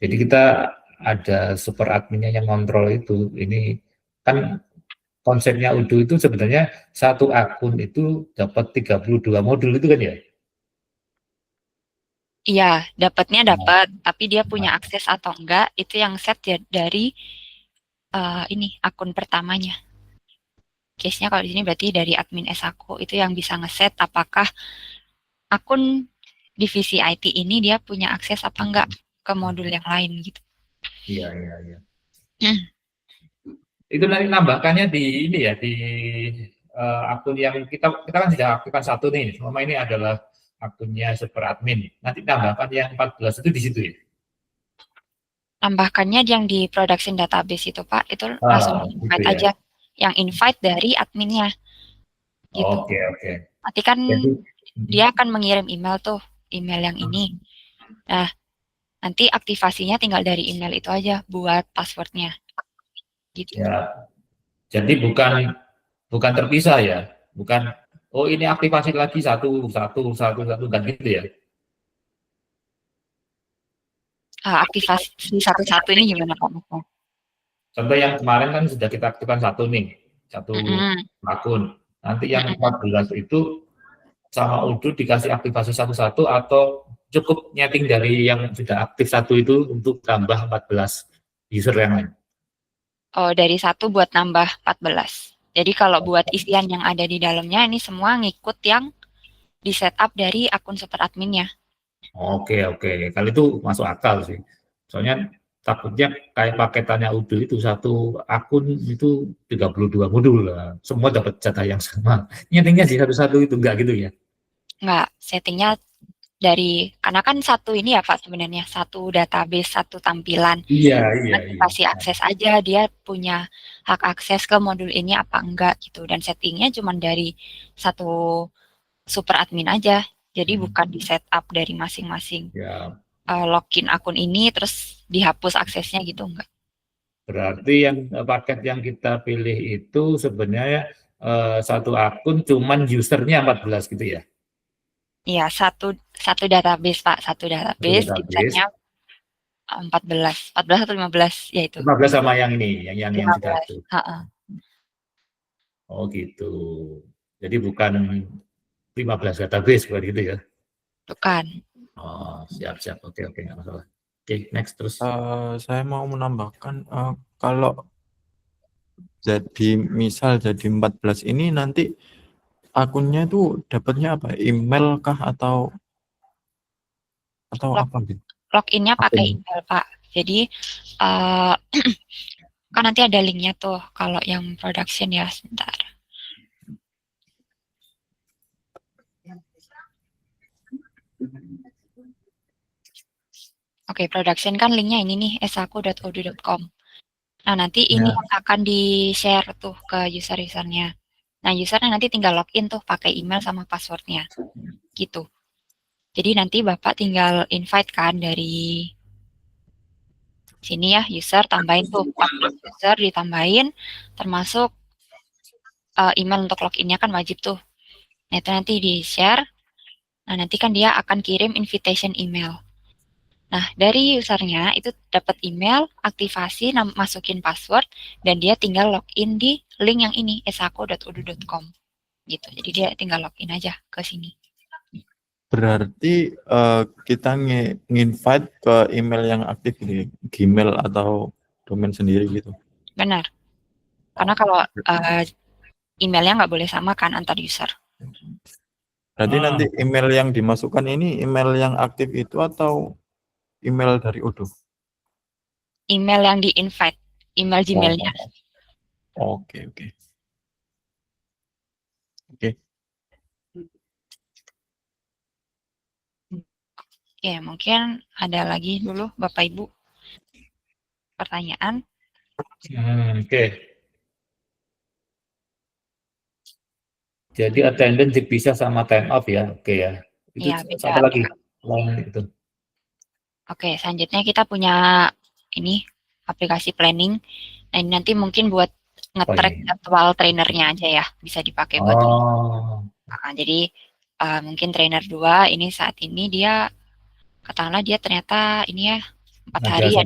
Jadi kita ada super adminnya yang kontrol itu. Ini kan konsepnya Udo itu sebenarnya satu akun itu dapat 32 modul itu kan ya? Iya, dapatnya dapat, tapi dia punya akses atau enggak itu yang set ya dari ini akun pertamanya. Case-nya kalau di sini berarti dari admin SAku itu yang bisa ngeset apakah akun divisi IT ini dia punya akses apa enggak ke modul yang lain gitu. Iya. Itu nanti nambahkannya di ini ya, di akun yang kita kan sudah aktifkan satu nih. Selama ini adalah akunnya super admin. Nanti tambahkan yang 14 itu di situ ya. Tambahkannya yang di production database itu Pak, itu langsung invite gitu ya. aja. Yang invite dari adminnya. Gitu. Oke. Nanti kan Jadi, dia akan mengirim email tuh, email yang ini. Nah, nanti aktivasinya tinggal dari email itu aja buat passwordnya. Gitu. ya. Jadi bukan terpisah ya. Bukan oh ini aktivasi lagi satu dan gitu ya. Aktivasi satu-satu ini gimana Pak? Contoh yang kemarin kan sudah kita aktifkan satu nih, satu akun. Nanti yang 14 itu sama Udo dikasih aktivasi satu-satu atau cukup nyeting dari yang sudah aktif satu itu untuk tambah 14 user yang lain? Oh, dari satu buat nambah 14. Jadi kalau buat isian yang ada di dalamnya ini semua ngikut yang di setup dari akun super adminnya. Oke. Kalau itu masuk akal sih. Soalnya takutnya kayak paketannya Udo itu satu akun itu 32 modul lah. Semua dapat jatah yang sama. Nyetingnya sih satu-satu itu enggak gitu ya? Enggak, settingnya dari, karena kan satu ini ya Pak sebenarnya, satu database, satu tampilan. Iya. Kasih akses aja, dia punya hak akses ke modul ini apa enggak gitu. Dan settingnya cuma dari satu super admin aja. Jadi bukan di setup dari masing-masing login akun ini terus dihapus aksesnya gitu enggak. Berarti yang paket yang kita pilih itu sebenarnya satu akun cuman usernya 14 gitu ya? Iya, satu database Pak, satu database usernya 14 atau 15 ya itu. 15 sama yang ini, yang sudah itu. Oh gitu. Jadi bukan 15 database bukan gitu ya? Bukan. Oh, siap. Oke, nggak masalah. Oke, next terus. Saya mau menambahkan kalau misal jadi 14 ini nanti akunnya itu dapatnya apa? Email kah atau apa gitu? Loginnya pakai email Pak. Jadi kan nanti ada linknya tuh kalau yang production ya sebentar. Oke, production kan linknya ini nih saku.odu.com. Nah nanti ini akan di share tuh ke user-usernya. Nah, usernya nanti tinggal login tuh pakai email sama passwordnya, gitu. Jadi nanti Bapak tinggal invite kan dari sini ya, user tambahin tuh, password user ditambahin, termasuk email untuk loginnya kan wajib tuh. Nah, itu nanti di-share. Nah, nanti kan dia akan kirim invitation email. Nah, dari usernya itu dapat email, aktivasi, masukin password, dan dia tinggal login di link yang ini, esako.udu.com. Gitu. Jadi dia tinggal login aja ke sini. Berarti kita nge-invite ke email yang aktif gitu, Gmail atau domain sendiri gitu. Benar. Karena kalau emailnya nggak boleh sama kan antar user. Berarti nanti email yang dimasukkan ini email yang aktif itu atau email dari Odoo? Email yang di-invite, email Gmail-nya. Oke. Oke, mungkin ada lagi dulu Bapak Ibu pertanyaan. Oke. Jadi attendance dipisah sama time off ya, oke ya. Itu Ya, beda. apa lagi? Itu. Oke, selanjutnya kita punya ini aplikasi planning. Nah, ini nanti mungkin buat nge-track jadwal trainernya aja ya, bisa dipakai buat. Jadi mungkin trainer 2 ini saat ini dia katakanlah dia ternyata ini ya 4 hari ya.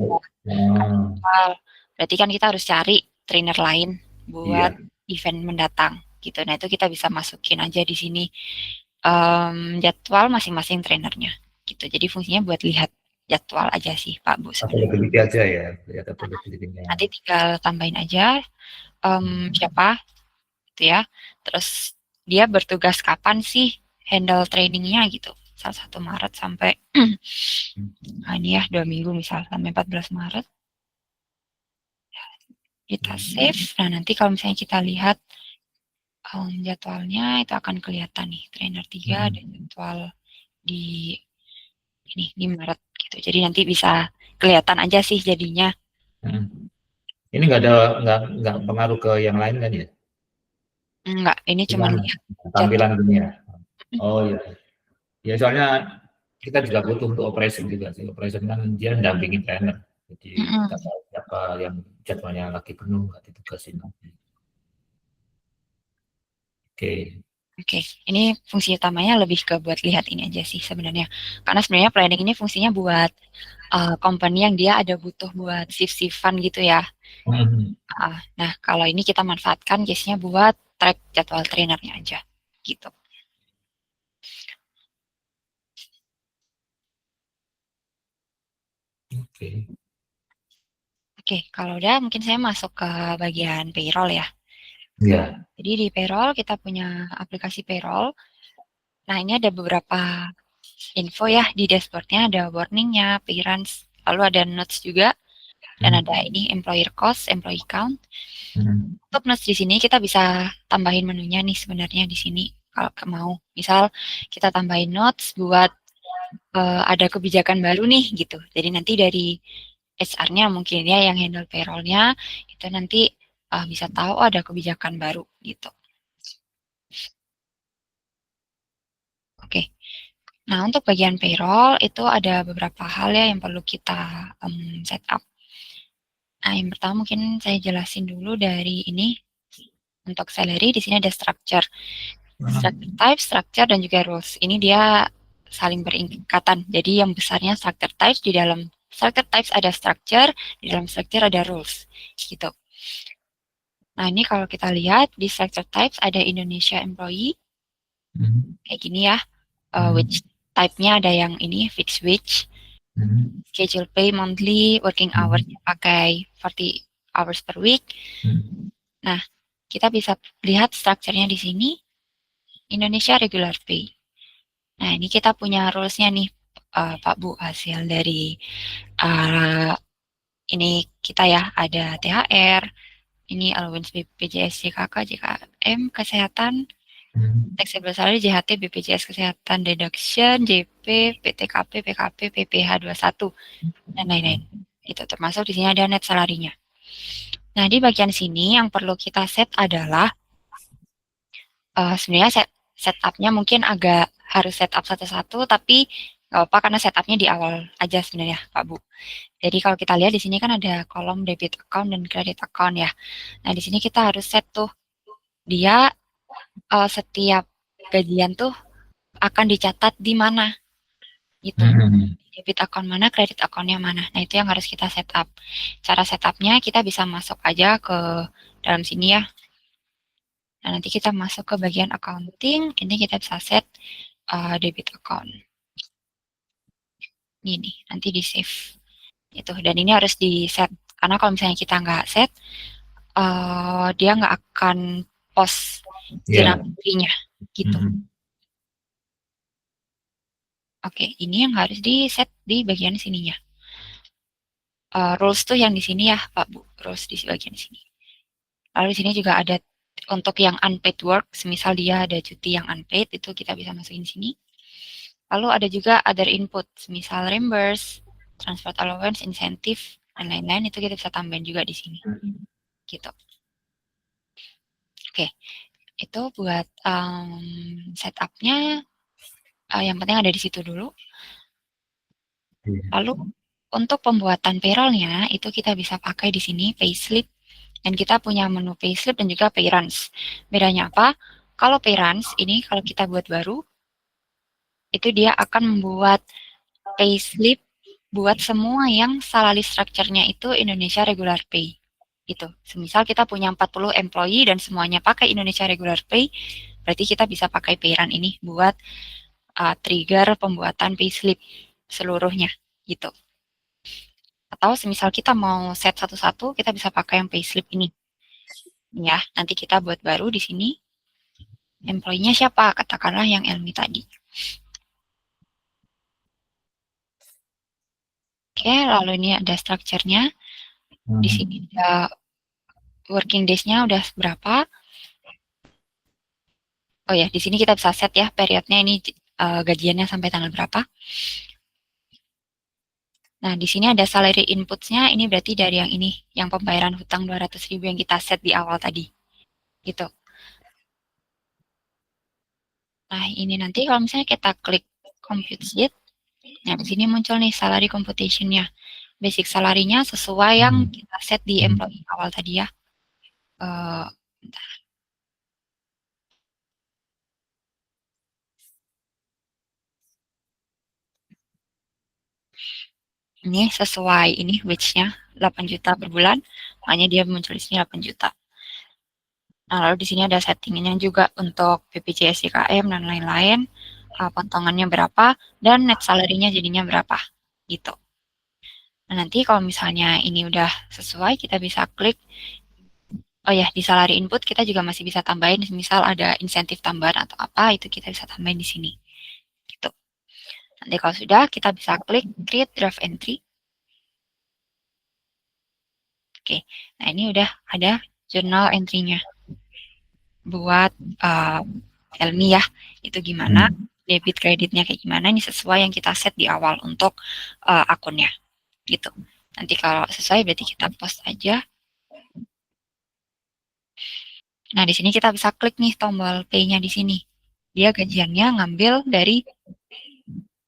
Berarti kan kita harus cari trainer lain buat event mendatang gitu. Nah, itu kita bisa masukin aja di sini jadwal masing-masing trainernya gitu. Jadi fungsinya buat lihat jadwal aja sih Pak Bu. Availability aja ya. Nanti tinggal tambahin aja siapa gitu ya. Terus dia bertugas kapan sih handle trainingnya gitu. 1 Maret sampai ini ya 2 minggu misal sampai 14 Maret. Kita save. Nah, nanti kalau misalnya kita lihat jadwalnya itu akan kelihatan nih trainer 3 dan jadwal di di Maret gitu. Jadi nanti bisa kelihatan aja sih jadinya. Ini nggak pengaruh ke yang lain kan ya? Enggak, ini cuma lihat tampilan dunia. Oh iya. Ya soalnya kita juga butuh untuk operation juga sih. Operation kan dia dampingin trainer. Jadi kita tahu siapa yang jadwalnya lagi penuh nggak ditugasin. Oke, ini fungsi utamanya lebih ke buat lihat ini aja sih sebenarnya. Karena sebenarnya planning ini fungsinya buat company yang dia ada butuh buat shift-shiftan gitu ya. Nah, kalau ini kita manfaatkan case-nya buat track jadwal trainernya aja gitu. Oke, kalau udah mungkin saya masuk ke bagian payroll ya. Iya. Jadi di payroll kita punya aplikasi payroll. Nah, ini ada beberapa info ya di dashboardnya, ada warningnya, appearance, lalu ada notes juga, dan ada ini employer cost, employee count. Untuk notes di sini kita bisa tambahin menunya nih sebenarnya di sini kalau mau. Misal kita tambahin notes buat ada kebijakan baru nih gitu. Jadi nanti dari HR-nya mungkin ya yang handle payroll-nya itu nanti bisa tahu ada kebijakan baru gitu. Oke. Nah, untuk bagian payroll itu ada beberapa hal ya yang perlu kita set up. Nah, yang pertama mungkin saya jelasin dulu dari ini. Untuk salary di sini ada structure. Structure type, structure, dan juga rules. Ini dia saling berikatan. Jadi yang besarnya structure types, di dalam structure types ada structure, di dalam structure ada rules. Gitu. Nah, ini kalau kita lihat di structure types ada Indonesia employee. Kayak gini ya. Which type-nya ada yang ini fixed wage. Schedule pay monthly, working hours pakai 40 hours per week. Nah, kita bisa lihat strukturnya di sini. Indonesia regular pay. Nah, ini kita punya rules-nya nih, Pak Bu, hasil dari ini kita ya, ada THR, ini allowance BPJS, JKK, JKM, kesehatan, taxable salary, JHT, BPJS kesehatan, deduction, JP, PTKP, PKP, PPH 21, dan lain-lain. Itu termasuk di sini ada net salarinya. Nah, di bagian sini yang perlu kita set adalah sebenarnya setupnya mungkin agak harus setup satu-satu, tapi nggak apa karena setupnya di awal aja sebenarnya Pak Bu. Jadi kalau kita lihat di sini kan ada kolom debit account dan credit account ya. Nah di sini kita harus set tuh dia setiap gajian tuh akan dicatat di mana gitu. Debit account mana, credit accountnya mana. Nah itu yang harus kita setup. Cara setupnya kita bisa masuk aja ke dalam sini ya. Nah, nanti kita masuk ke bagian accounting, ini kita bisa set debit account. Ini nanti di save. Itu, dan ini harus di set. Karena kalau misalnya kita nggak set, dia nggak akan post journal entry-nya. Gitu. Oke, ini yang harus di set di bagian sininya. Rules tuh yang di sini ya, Pak Bu. Rules di bagian sini. Lalu di sini juga ada untuk yang unpaid work, semisal dia ada cuti yang unpaid, itu kita bisa masukin sini. Lalu ada juga other input, misal reimburse, transport allowance, insentif, dan lain-lain, itu kita bisa tambahin juga di sini. Gitu. Oke, itu buat setupnya, yang penting ada di situ dulu. Lalu untuk pembuatan payroll-nya, itu kita bisa pakai di sini payslip, dan kita punya menu payslip dan juga payruns. Bedanya apa? Kalau payruns ini kalau kita buat baru, itu dia akan membuat payslip buat semua yang salary structure-nya itu Indonesia Regular Pay. Gitu. Semisal kita punya 40 employee dan semuanya pakai Indonesia Regular Pay, berarti kita bisa pakai payrun ini buat trigger pembuatan payslip seluruhnya. Gitu. Atau semisal kita mau set satu-satu, kita bisa pakai yang payslip ini. Ya, nanti kita buat baru di sini. Employee-nya siapa? Katakanlah yang Elmi tadi. Oke, lalu ini ada structure-nya. Di sini ada working days-nya udah berapa. Oh ya, di sini kita bisa set ya periodnya ini gajiannya sampai tanggal berapa. Nah, di sini ada salary inputs-nya, ini berarti dari yang ini, yang pembayaran hutang 200.000 yang kita set di awal tadi. Gitu. Nah, ini nanti kalau misalnya kita klik compute sheet, nah di sini muncul nih salary computation-nya. Basic salary-nya sesuai yang kita set di employee awal tadi ya. Bentar. Ini sesuai ini wage-nya 8 juta per bulan, makanya dia muncul di sini 8 juta. Nah, lalu di sini ada settingnya juga untuk BPJS JKM dan lain-lain, potongannya berapa, dan net salary-nya jadinya berapa, gitu. Nah, nanti kalau misalnya ini udah sesuai, kita bisa klik, oh ya, di salary input kita juga masih bisa tambahin, misal ada insentif tambahan atau apa, itu kita bisa tambahin di sini. Gitu. Nanti kalau sudah, kita bisa klik create draft entry. Oke, nah ini udah ada journal entry-nya. Buat Helmi ya, itu gimana, debit kreditnya kayak gimana, ini sesuai yang kita set di awal untuk akunnya, gitu. Nanti kalau sesuai berarti kita post aja. Nah, di sini kita bisa klik nih tombol pay-nya di sini. Dia gajiannya ngambil dari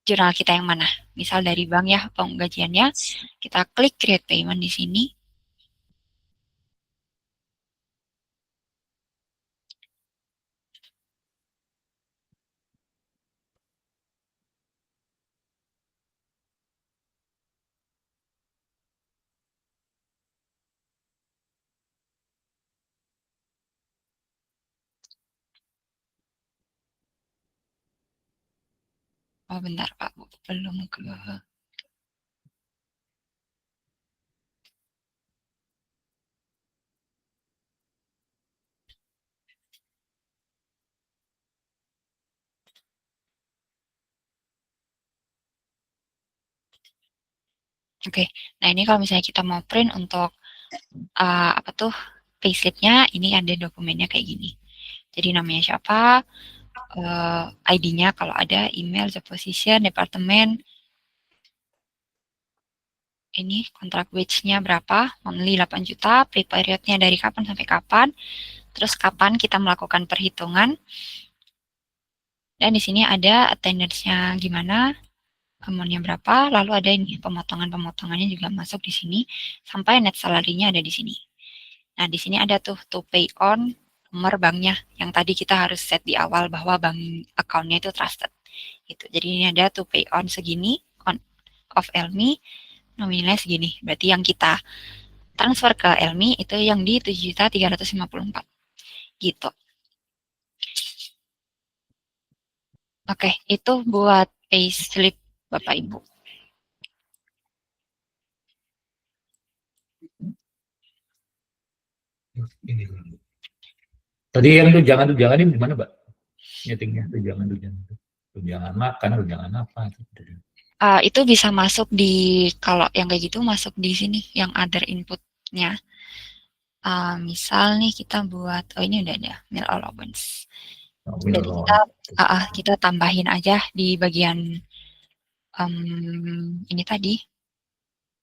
jurnal kita yang mana. Misal dari bank ya, gajiannya, kita klik create payment di sini. Oh, bentar Pak, belum ke... Oke, nah ini kalau misalnya kita mau print untuk apa tuh payslip-nya, ini ada dokumennya kayak gini. Jadi namanya siapa, ID-nya kalau ada, email, job position, departemen, ini kontrak wage-nya berapa, monthly 8 juta, pay period-nya dari kapan sampai kapan, terus kapan kita melakukan perhitungan, dan di sini ada attendance-nya gimana, amount-nya berapa, lalu ada ini pemotongan-pemotongannya juga masuk di sini, sampai net salary-nya ada di sini. Nah, di sini ada tuh to pay on, nomor banknya, yang tadi kita harus set di awal bahwa bank account-nya itu trusted. Gitu. Jadi ini ada to pay on segini, on of Elmi, nominalnya segini. Berarti yang kita transfer ke Elmi itu yang di 7.354. Gitu. Oke, itu buat payslip Bapak Ibu. Ini. Tadi yang tunjangan ini gimana, Mbak? Nyetingnya tunjangan makan, tunjangan apa? Itu bisa masuk di, kalau yang kayak gitu masuk di sini, yang other inputnya. Misal nih kita buat, oh ini udah ada, meal allowance. Jadi kita tambahin aja di bagian ini tadi,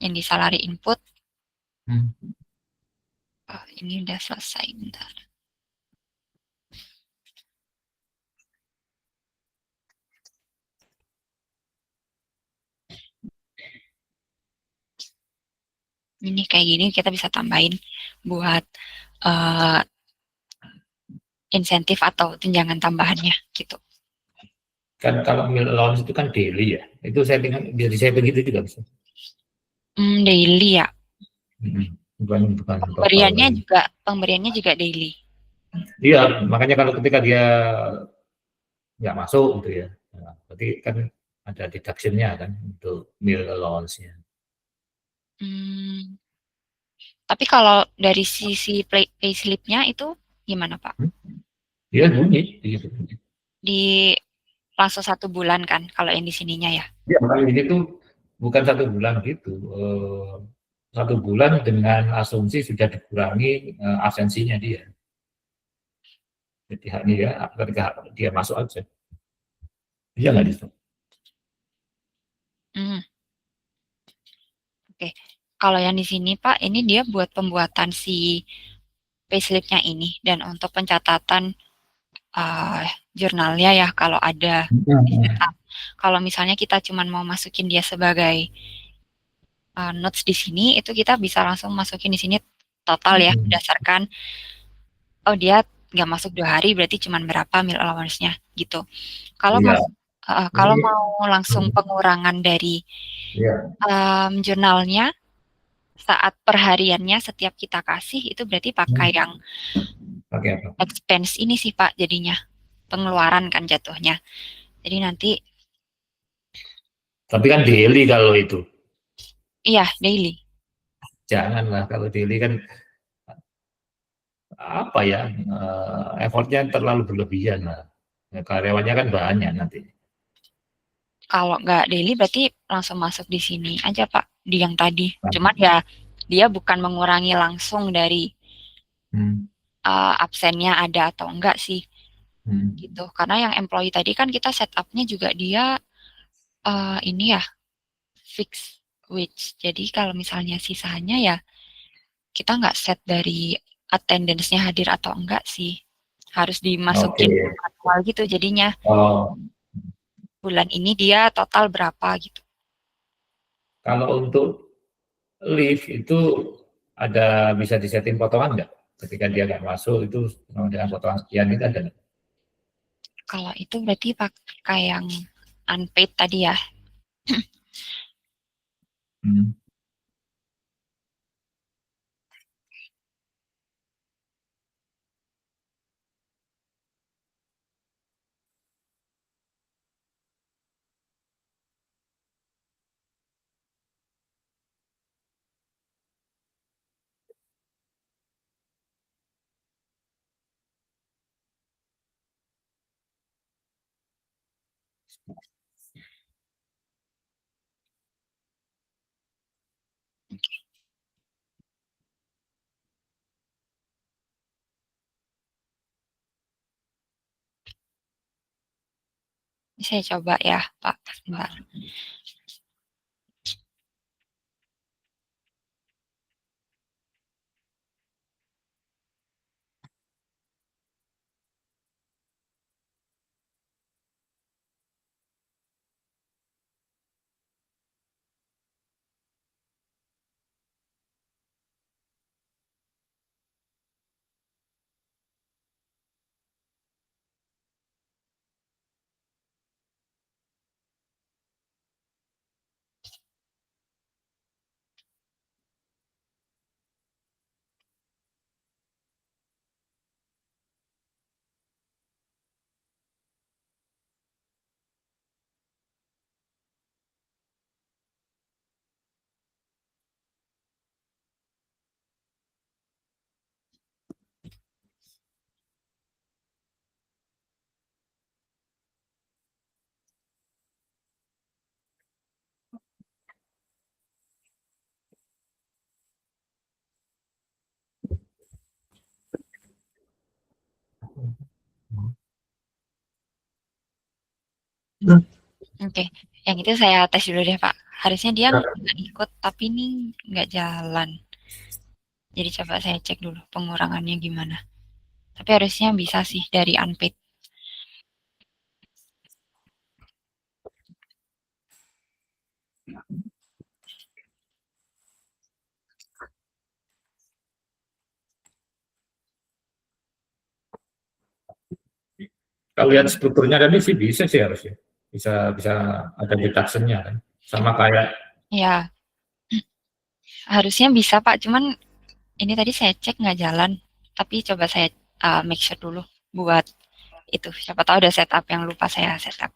yang di salary input. Ini udah selesai, bentar. Ini kayak gini kita bisa tambahin buat insentif atau tunjangan tambahannya gitu. Kan kalau meal allowance itu kan daily ya, itu settingan dari saya begitu juga bisa. Daily ya. Bukan Pemberiannya juga daily. Iya, makanya kalau ketika dia nggak masuk gitu ya, nah, berarti kan ada deduction-nya kan untuk meal allowance-nya. Tapi kalau dari sisi payslip-nya itu gimana, Pak? Iya, bunyi. Di langsung 1 bulan kan, kalau yang di sininya ya? Iya, makanya ini tuh bukan 1 bulan gitu. 1 bulan dengan asumsi sudah dikurangi absensinya dia. Jadi hanya ya, ketika dia masuk aja. Iya nggak itu? Oke. Kalau yang di sini, Pak, ini dia buat pembuatan si payslip-nya ini, dan untuk pencatatan jurnalnya ya, kalau ada kalau misalnya kita cuma mau masukin dia sebagai notes di sini, itu kita bisa langsung masukin di sini total ya, berdasarkan dia nggak masuk 2 hari berarti cuma berapa meal allowance-nya gitu. Kalau mau langsung pengurangan dari jurnalnya saat perhariannya setiap kita kasih, itu berarti pakai yang expense ini sih Pak, jadinya pengeluaran kan jatuhnya. Jadi nanti. Tapi kan daily kalau itu. Iya, daily. Janganlah, kalau daily kan apa ya, effortnya terlalu berlebihan lah. Karyawannya kan banyak nanti. Kalau nggak daily berarti langsung masuk di sini aja Pak, di yang tadi. Cuman ya dia bukan mengurangi langsung dari absennya ada atau enggak sih. Gitu. Karena yang employee tadi kan kita setupnya juga dia ini ya, fix wage. Jadi kalau misalnya sisanya ya kita nggak set dari attendance-nya hadir atau enggak sih. Harus dimasukin manual gitu jadinya. Bulan ini dia total berapa gitu. Kalau untuk leave itu bisa disetting potongan nggak? Ketika dia nggak masuk itu dengan potongan sekian itu ada nggak? Kalau itu berarti pakai yang unpaid tadi ya. Saya coba ya, Pak. Sebentar. Oke, yang itu saya tes dulu deh Pak. Harusnya dia nggak ikut, tapi ini nggak jalan. Jadi coba saya cek dulu pengurangannya gimana. Tapi harusnya bisa sih dari unpaid. Kalau lihat strukturnya tadi sih bisa sih harusnya. Bisa ada deduction-nya kan. Sama kayak Ya, harusnya bisa Pak. Cuman ini tadi saya cek nggak jalan. Tapi coba saya make sure dulu buat itu. Siapa tahu ada setup yang lupa saya setup.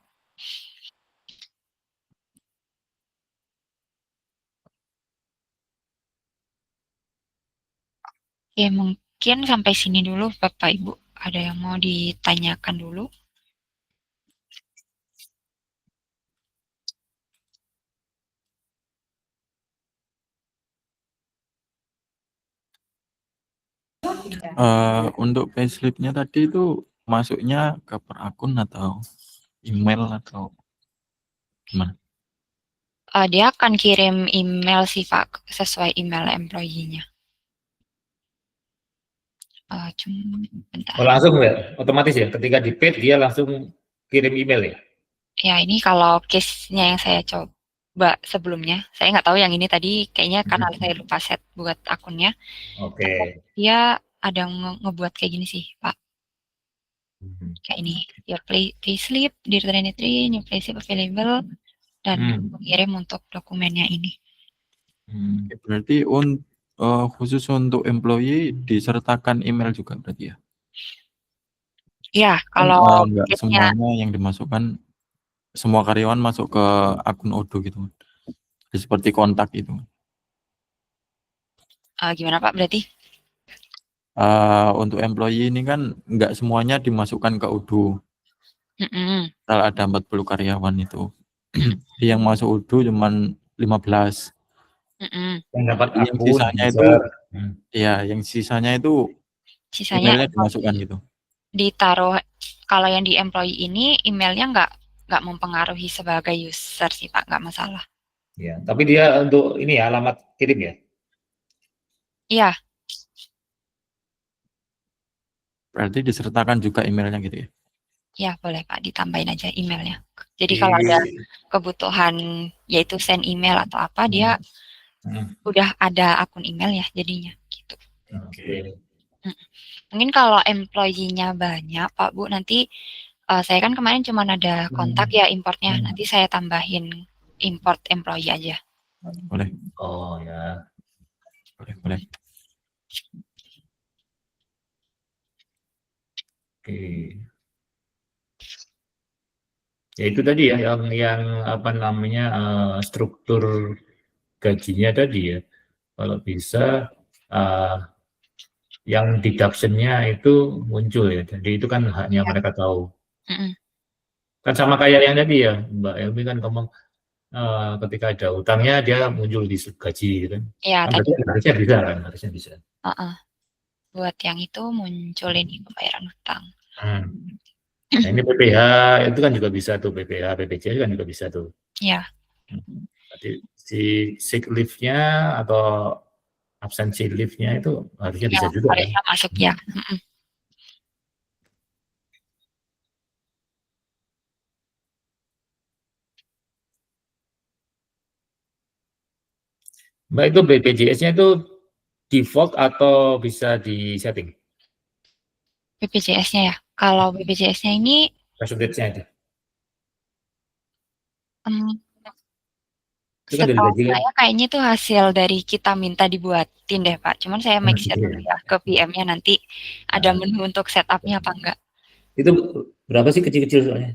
Oke, mungkin sampai sini dulu Bapak Ibu. Ada yang mau ditanyakan dulu? Untuk payslip-nya tadi itu masuknya ke per akun atau email atau gimana? Dia akan kirim email sih Pak, sesuai email employee-nya. Cuma bentar. langsung ya, otomatis ya. Ketika di paid dia langsung kirim email ya. Ya ini kalau case-nya yang saya coba sebelumnya, saya nggak tahu yang ini tadi kayaknya karena saya lupa set buat akunnya. Oke. Dia ada ngebuat kayak gini sih Pak. Kayak ini, your payslip, Dear 23, new payslip available, dan kirim untuk dokumennya ini. Berarti khusus untuk employee disertakan email juga berarti ya? Ya, kalau nggak semuanya yang dimasukkan, semua karyawan masuk ke akun Odoo gitu. Seperti kontak gitu. Gimana Pak berarti? Untuk employee ini kan nggak semuanya dimasukkan ke Odoo. Kalau ada 40 karyawan itu. Yang masuk Odoo cuman 15. Yang dapat yang akun, sisanya itu ya, yang sisanya itu emailnya dimasukkan gitu. Ditaruh, kalau yang di employee ini emailnya nggak mempengaruhi sebagai user sih Pak, nggak masalah. Ya, tapi dia untuk ini ya alamat kirim ya? Iya. Berarti disertakan juga emailnya gitu ya? Ya boleh Pak, ditambahin aja emailnya. Jadi kalau ada kebutuhan yaitu send email atau apa, dia udah ada akun email ya jadinya gitu. Oke. Mungkin kalau employee-nya banyak Pak Bu, nanti saya kan kemarin cuma ada kontak ya importnya, nanti saya tambahin import employee aja. Boleh. Oh ya. Boleh. Oke. Ya itu tadi ya yang apa namanya struktur gajinya tadi ya. Kalau bisa yang deduction-nya itu muncul ya. Jadi itu kan haknya mereka tahu. Kan sama kayak yang tadi ya, Mbak Elmi kan ngomong ketika ada utangnya dia muncul di gaji kan. Iya, tadi harusnya bisa kan, harusnya bisa. Buat yang itu muncul ini pembayaran utang. Nah, ini PPH itu kan juga bisa tuh, PPH, BPJS kan juga bisa tuh. Iya. Berarti si sick leave-nya atau absensi leave-nya itu harusnya bisa juga kan? Harusnya masuk ya. Mbak, itu BPJS-nya itu default atau bisa di setting? BPJS-nya ya. Kalau BPJS-nya ini Percentage-nya itu. Setahu saya kayaknya itu hasil dari kita minta dibuatin deh Pak. Cuman saya make sure dulu ya ke PM-nya nanti ada menu untuk setup-nya apa enggak. Itu berapa sih kecil-kecil soalnya?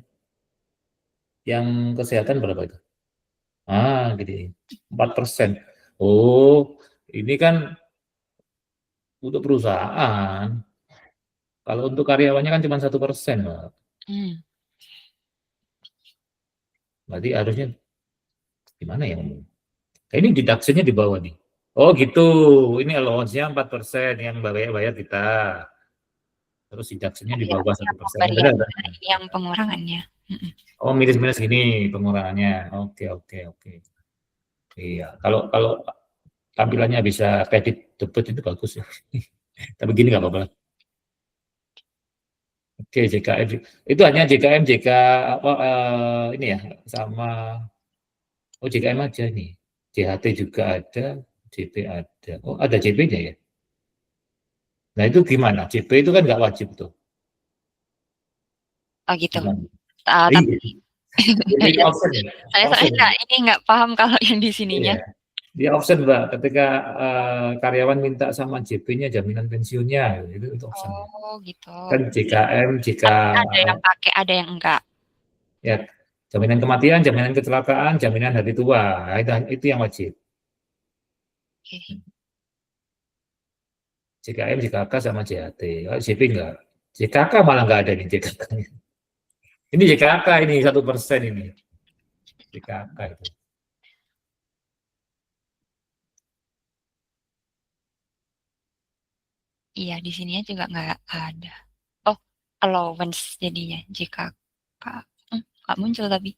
Yang kesehatan berapa itu? Gini, 4%. Oh, ini kan untuk perusahaan. Kalau untuk karyawannya kan cuma 1%, Mbak. Berarti harusnya gimana ya? Ini deduction-nya di bawah nih. Oh gitu, ini allowance-nya 4% yang bayar kita. Terus deduction-nya di bawah 1%. Yang pengurangannya. Oh, minus gini pengurangannya. Oke. Iya, kalau tampilannya bisa kredit debit itu bagus ya. Tapi gini nggak apa-apa. Oke, JKM itu hanya JKM, JK apa ini ya sama JKM aja nih. JHT juga ada, JP ada. Oh, ada JP-nya ya. Nah, itu gimana? JP itu kan nggak wajib tuh. Oh gitu. Gimana? Tapi JP itu ya, option ya. saya soalnya nggak paham kalau yang di sininya. Iya. Dia option Mbak, ketika karyawan minta sama JP-nya jaminan pensiunnya, itu option. Oh gitu. Kan JKM, jika Ada yang pakai, ada yang enggak. ya jaminan kematian, jaminan kecelakaan, jaminan hari tua, itu yang wajib. Oke. JKM, JKK sama JHT. JP enggak. JKK malah nggak ada nih JKK. Ini JKK ini 1% ini. JKK itu. Iya, di sininya juga nggak ada. Oh, allowance jadinya JKK. Nggak muncul tapi.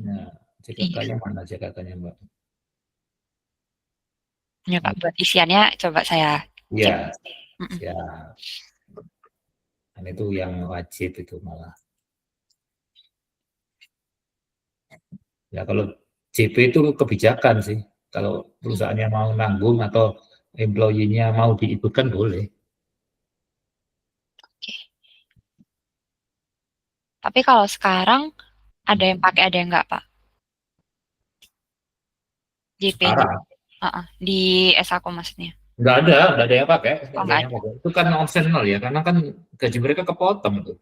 Nah, JKK-nya mana JKK-nya Mbak? Ya Pak, buat isiannya coba saya cek. Iya, ya. Dan itu yang wajib itu malah. Ya kalau JP itu kebijakan sih. Kalau perusahaannya mau nanggung atau employee-nya mau diikutkan boleh. Oke. Tapi kalau sekarang ada yang pakai, ada yang enggak, Pak? JP-nya. Di S aku maksudnya. Nggak ada yang pakai. Oh, nggak ada. Itu kan optional ya, karena kan gaji mereka kepotong tuh.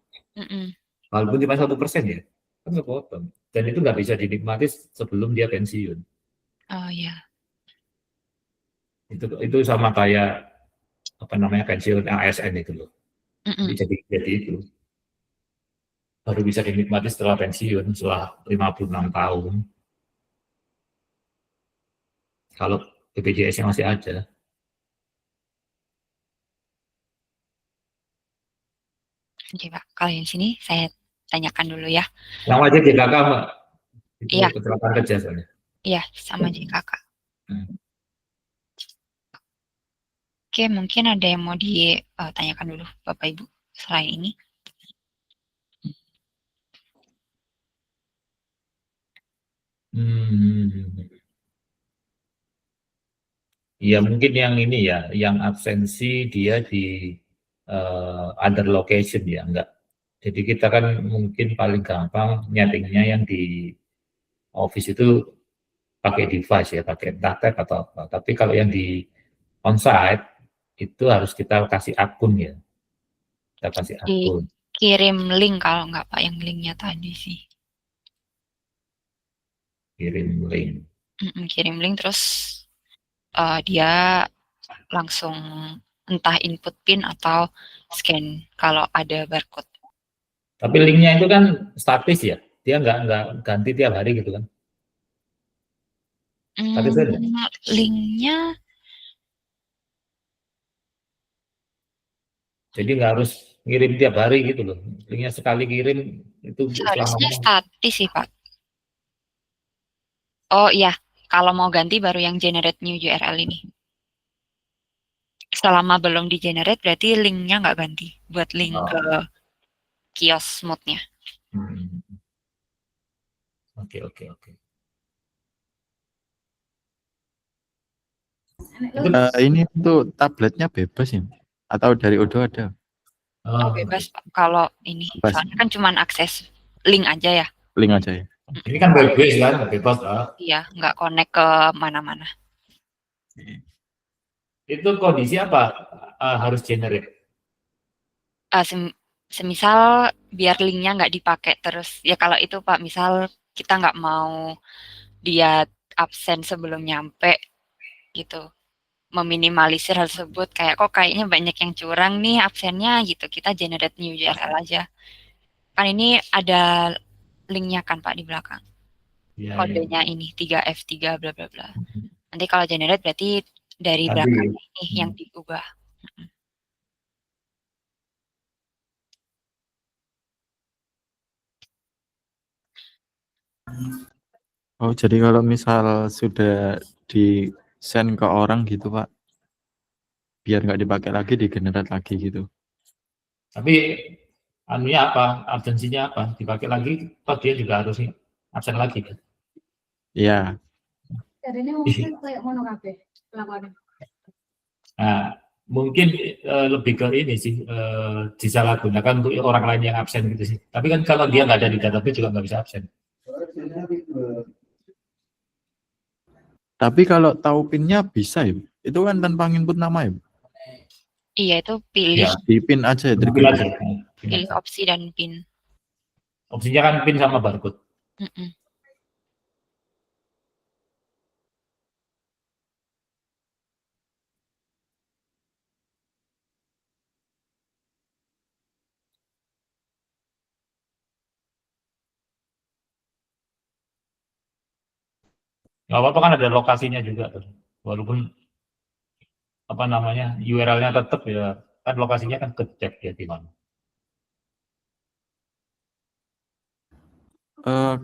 Walaupun cuma 1% ya, kan kepotong. Dan itu nggak bisa dinikmati sebelum dia pensiun. Oh iya. Itu sama kayak apa namanya pensiun ASN itu loh. Jadi itu baru bisa dinikmati setelah pensiun setelah 56 tahun. Kalau BPJS-nya masih ada. Oke Pak, kalau yang sini saya tanyakan dulu ya. Yang wajib JKK Mbak? Itu Iya. kecelakaan kerja soalnya. Iya, sama JKK. Oke, mungkin ada yang mau ditanyakan dulu Bapak Ibu selain ini. Ya mungkin yang ini ya, yang absensi dia di other location ya, enggak. Jadi kita kan mungkin paling gampang nyetingnya yang di office itu pakai device ya, pakai tab atau apa. Tapi kalau yang di onsite itu harus kita kasih akun ya. Kita kasih akun. Kirim link kalau enggak Pak, yang linknya tadi sih. Kirim link. Kirim link terus dia langsung entah input PIN atau scan kalau ada barcode. Tapi linknya itu kan statis ya, dia nggak ganti tiap hari gitu kan? Linknya jadi nggak harus ngirim tiap hari gitu loh. Linknya sekali kirim itu seharusnya statis sih Pak. Oh iya, kalau mau ganti baru yang generate new URL ini. Selama belum di generate berarti linknya nggak ganti buat link ke kios mode-nya. Oke. Ini tuh tabletnya bebas ya? Atau dari Odoo ada? Oh bebas Pak. Kalau ini soalnya kan cuma akses link aja ya. Link aja ya. Ini kan web-based kan, bebas lah. Iya, nggak connect ke mana-mana. Itu kondisi apa harus generate? Semisal biar linknya nggak dipakai terus. Ya kalau itu Pak, misal kita nggak mau dia absen sebelum nyampe gitu. Meminimalisir hal tersebut. Kayak kok kayaknya banyak yang curang nih absennya gitu. Kita generate new URL aja. Kan ini ada linknya kan Pak di belakang. Ya, kodenya ini 3F3 bla bla bla. Nanti kalau generate berarti dari belakang ini yang diubah. Oh, jadi kalau misal sudah di send ke orang gitu Pak, biar nggak dipakai lagi, di-generate lagi gitu. Tapi anunya apa? Absensinya apa? Dipakai lagi, toh dia juga harus absen lagi kan? Iya. Jadinya mungkin kayak mono kabeh lakukan. Nah, mungkin lebih ke ini sih, disalahgunakan untuk orang lain yang absen gitu sih. Tapi kan kalau dia nggak ada di database juga nggak bisa absen. Tapi kalau tahu PIN-nya bisa ya? Itu kan tanpa input nama ya? Iya, itu pilih Ya, Di PIN aja ya, pilih aja. pilih opsi dan pin. Opsinya kan PIN sama barcode. Mm-mm. Nggak apa-apa kan ada lokasinya juga tuh. Walaupun apa namanya URL-nya tetap ya, kan lokasinya kan kecek ya di mana.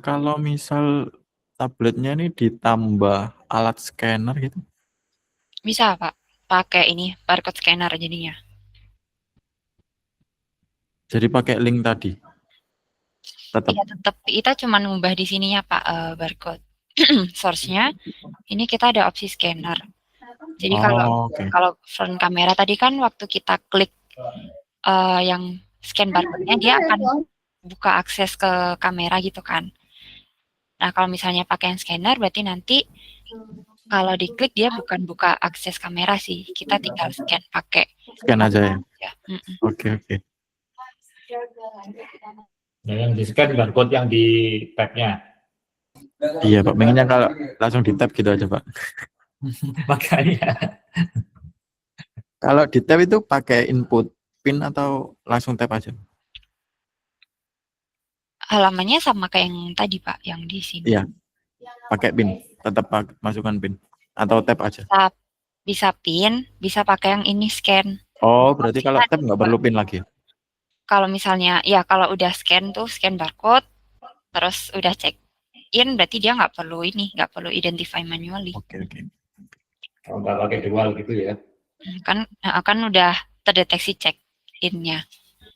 Kalau misal tabletnya ini ditambah alat scanner gitu, Bisa, Pak. Pakai ini barcode scanner jadinya. jadi pakai link tadi. Tetap. Iya, tetap kita cuma ngubah di sininya, Pak, barcode. Source-nya ini kita ada opsi scanner. Jadi kalau Oh, oke. kalau front kamera tadi kan waktu kita klik yang scan barcode-nya dia akan buka akses ke kamera gitu kan. Nah, kalau misalnya pakai yang scanner berarti nanti kalau diklik dia bukan buka akses kamera sih. Kita tinggal scan pakai Scan aja ya. ya. Oke, oke. Nah, yang di scan barcode yang di tab-nya. Iya Pak, pengennya kalau langsung di tab gitu aja Pak. Makanya Kalau di tab itu pakai input PIN atau langsung tab aja? Halamannya sama kayak yang tadi, Pak, yang di sini. Iya, pakai PIN, tetap masukkan PIN atau tab aja. Bisa pin, bisa pakai yang ini scan. Oh, berarti kalau tab nggak perlu PIN lagi. Kalau misalnya ya kalau udah scan tuh scan barcode terus udah check in berarti dia nggak perlu ini, nggak perlu identify manually. Oke, oke. kalau nggak pakai dual gitu ya. Kan udah terdeteksi check in-nya.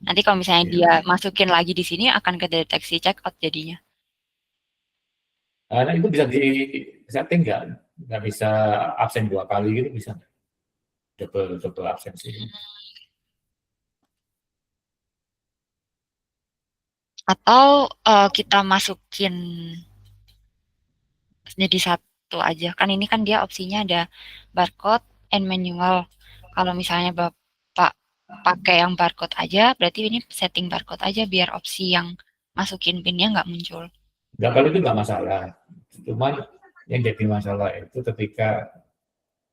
Nanti kalau misalnya dia masukin lagi di sini akan kedeteksi check out jadinya. Nah, itu bisa di setting nggak bisa absen 2 kali gitu bisa. Double absensi. Atau kita masukin jadi satu aja. Kan ini kan dia opsinya ada barcode and manual. Kalau misalnya Bapak pakai yang barcode aja, berarti ini setting barcode aja biar opsi yang masukin PIN-nya nggak muncul. Nggak, kalau itu nggak masalah. Cuman yang jadi masalah itu ketika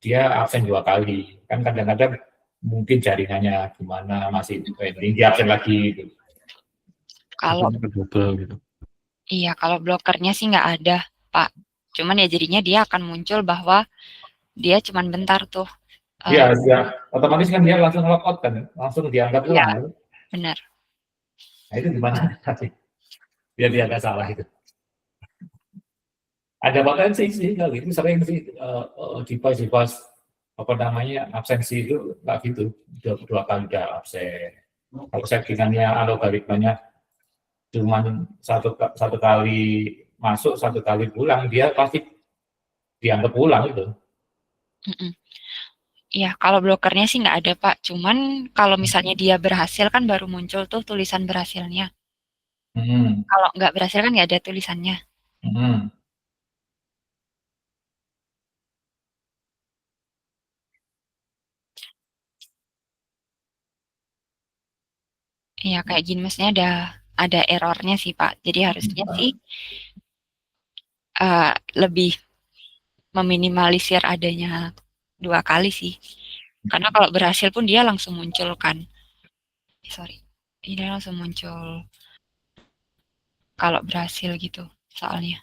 dia absen 2 kali. Kan kadang-kadang mungkin jaringannya gimana, masih pending, dia absen lagi gitu. Kalau double gitu. iya, kalau blokernya sih nggak ada, Pak. Cuman ya jadinya dia akan muncul bahwa dia cuman bentar tuh. Iya, otomatis kan dia langsung logout kan, langsung dianggap Iya, ulang. benar. Nah itu gimana nanti? Biar dia nggak salah itu. Ada potensi sih, kalau itu sering sih device apa namanya absensi itu nggak gitu, 2 kali udah absen. Kalau settingannya algoritmanya cuma satu kali masuk, 1 kali pulang, dia pasti dianggap pulang itu. Iya, kalau blokernya sih nggak ada, Pak. Cuman kalau misalnya dia berhasil kan baru muncul tuh tulisan berhasilnya. Kalau nggak berhasil kan nggak ada tulisannya. Iya, kayak gini maksudnya ada errornya sih, Pak. Jadi harusnya sih lebih meminimalisir adanya 2 kali sih. Karena kalau berhasil pun dia langsung muncul kan. Sorry, ini langsung muncul kalau berhasil gitu soalnya.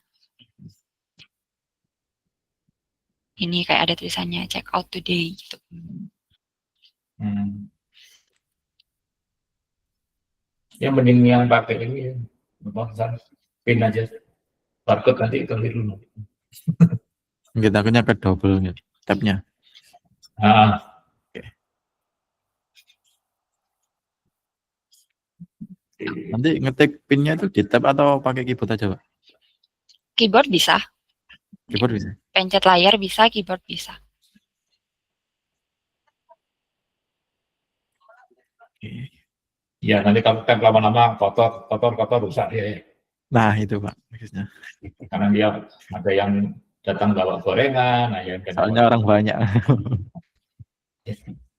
Ini kayak ada tulisannya check out today gitu. Ya mending yang pakai ini, PIN aja. barcode nanti keliru. Kita akunnya ke double gitu, tab-nya. Nah, Nanti ngetik pinnya itu di tab atau pakai keyboard aja, Pak? Keyboard bisa, Keyboard bisa. pencet layar bisa, keyboard bisa. Oke. ya nanti kalau tab lama-lama kotor rusak ya. Nah, itu Pak, maksudnya. Karena dia ada yang datang bawa gorengan, ada yang Soalnya orang banyak.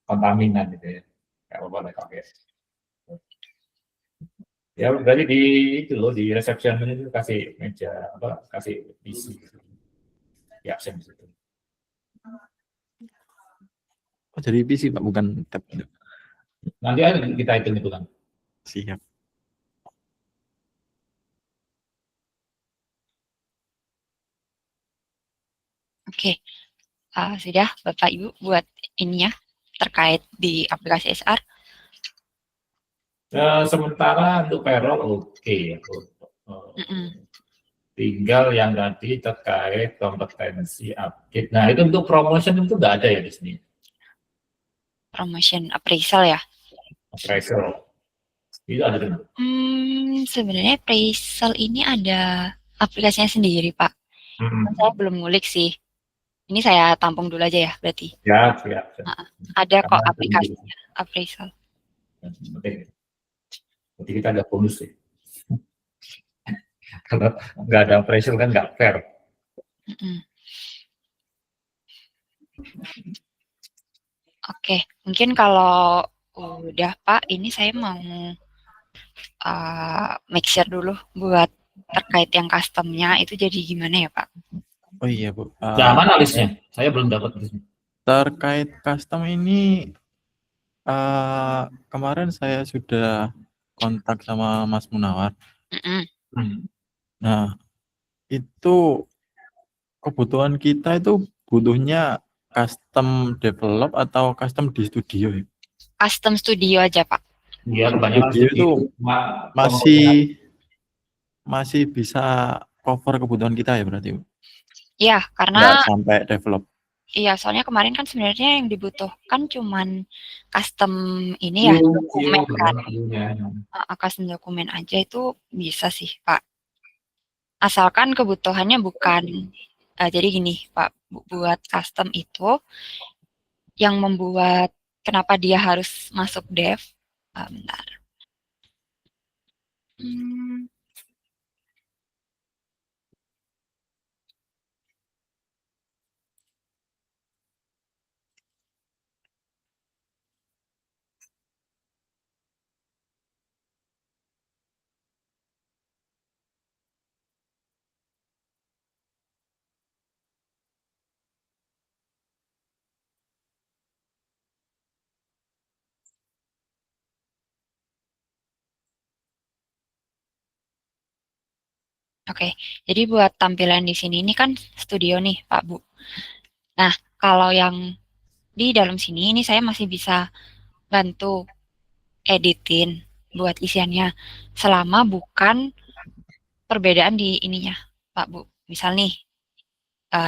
kontaminan gitu ya. Nggak apa-apa lah pakai. Ya berarti di itu loh, di reception itu kasih meja apa, kasih PC di absen di situ. Oh, jadi PC Pak, bukan tab. Nanti aja kita hitung itu kan. Siap. Oke, sudah Bapak Ibu buat ininya terkait di aplikasi SR. Sementara untuk payroll oke. Tinggal yang tadi terkait kompetensi update. Nah itu untuk promotion itu nggak ada ya di sini. Promotion appraisal ya. Appraisal itu ada di mana? Sebenarnya appraisal ini ada aplikasinya sendiri Pak. Saya belum ngulik sih. Ini saya tampung dulu aja ya berarti. Ya. Ada kok aplikasinya appraisal. Oke. Jadi kita ada bonus sih. Kalau nggak ada appraisal kan nggak fair. Oke, mungkin kalau udah Pak, ini saya mau make sure dulu buat terkait yang customnya itu jadi gimana ya Pak? Oh iya Bu. Nah, mana listnya? Saya belum dapat listnya. Terkait custom ini kemarin saya sudah kontak sama Mas Munawar. Nah, itu kebutuhan kita itu butuhnya custom develop atau custom di studio ya? Custom studio aja Pak. Iya, kebanyakan Studio itu masih bisa cover kebutuhan kita ya berarti? Iya, karena nggak sampai develop. Iya, soalnya kemarin kan sebenarnya yang dibutuhkan cuman custom ini ya, dokumen kan. Custom dokumen aja itu bisa sih, Pak. Asalkan kebutuhannya bukan, jadi gini, Pak, buat custom itu yang membuat kenapa dia harus masuk dev, bentar. Oke, jadi buat tampilan di sini ini kan studio nih, Pak Bu. Nah, kalau yang di dalam sini ini saya masih bisa bantu editin buat isiannya selama bukan perbedaan di ininya, Pak Bu. Misal nih,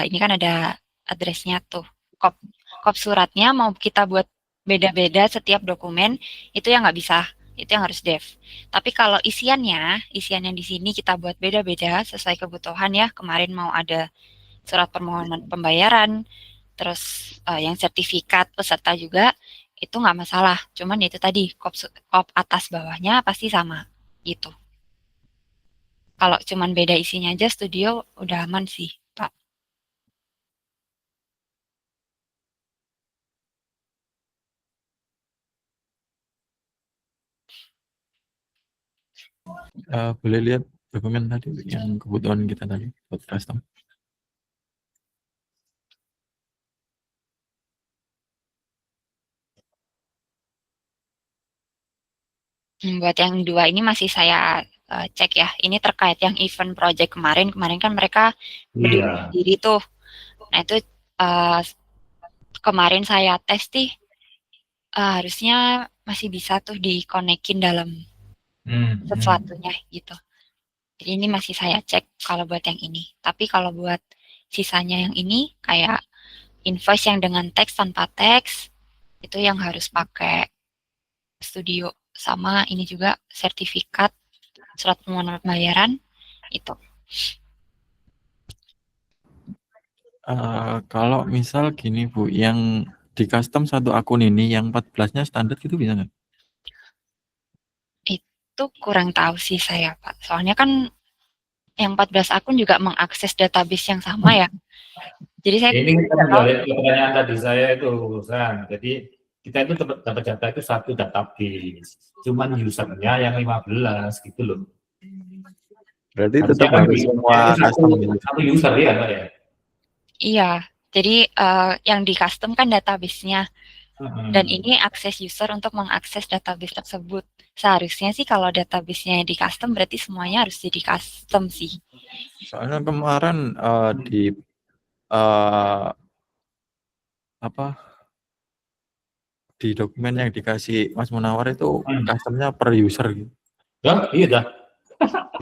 ini kan ada address-nya tuh, kop suratnya mau kita buat beda-beda setiap dokumen itu yang nggak bisa. Itu yang harus dev. Tapi kalau isian yang di sini kita buat beda-beda sesuai kebutuhan ya. Kemarin mau ada surat permohonan pembayaran, terus yang sertifikat peserta juga, itu nggak masalah. Cuman itu tadi, kop atas bawahnya pasti sama, gitu. Kalau cuman beda isinya aja, studio udah aman sih, Pak. Boleh lihat dokumen tadi yang kebutuhan kita tadi buat custom. Buat yang dua ini masih saya cek ya. Ini terkait yang event project kemarin. Kemarin kan mereka berdiri tuh. Nah itu kemarin saya tes nih. Harusnya masih bisa tuh dikonekin dalam sesuatunya gitu. Jadi ini masih saya cek kalau buat yang ini. Tapi kalau buat sisanya yang ini kayak invoice yang dengan teks tanpa teks itu yang harus pakai Studio, sama ini juga sertifikat surat permohonan pembayaran itu. Kalau misal gini Bu, yang di custom satu akun ini yang 14-nya standar gitu bisa nggak? Itu kurang tahu sih saya Pak. Soalnya kan yang 14 akun juga mengakses database yang sama ya. Jadi saya Ini kan balik ke pertanyaan tadi saya itu urusan. Jadi kita itu dapat data itu satu database. Cuman usernya yang 15 gitu loh. Berarti Harusnya tetap kan harus semua itu custom gitu. satu user ya, Mbak ya. iya. Jadi yang di custom kan database-nya. Dan ini akses user untuk mengakses database tersebut. Seharusnya sih kalau database-nya di custom berarti semuanya harus jadi custom sih. Soalnya kemarin di di dokumen yang dikasih Mas Munawar itu customnya per user gitu. Ya, iya dah.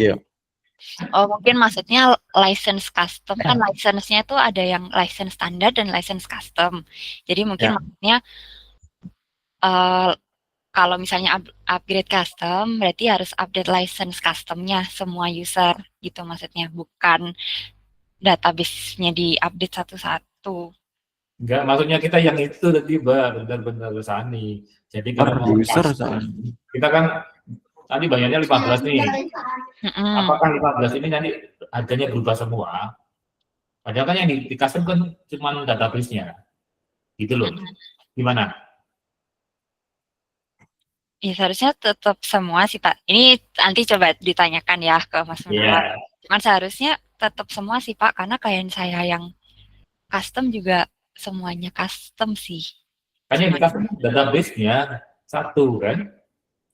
Iya. Oh, mungkin maksudnya license custom kan license-nya itu ada yang license standar dan license custom. Jadi mungkin maksudnya kalau misalnya upgrade custom berarti harus update license customnya semua user gitu maksudnya, bukan database-nya di-update satu-satu. Enggak, maksudnya kita yang itu tadi benar-benar Sani. Jadi Per kita mau user kita kan tadi bayarnya 15 nih. Apakah 15 ini nanti harganya berubah semua? Padahal kan yang di custom kan cuma database-nya. Gitu loh. Gimana? Ya seharusnya tetap semua sih Pak. Ini nanti coba ditanyakan ya ke Mas Munawar. Cuman seharusnya tetap semua sih Pak, karena kayak saya yang custom juga semuanya custom sih. Kan yang di custom database-nya satu kan?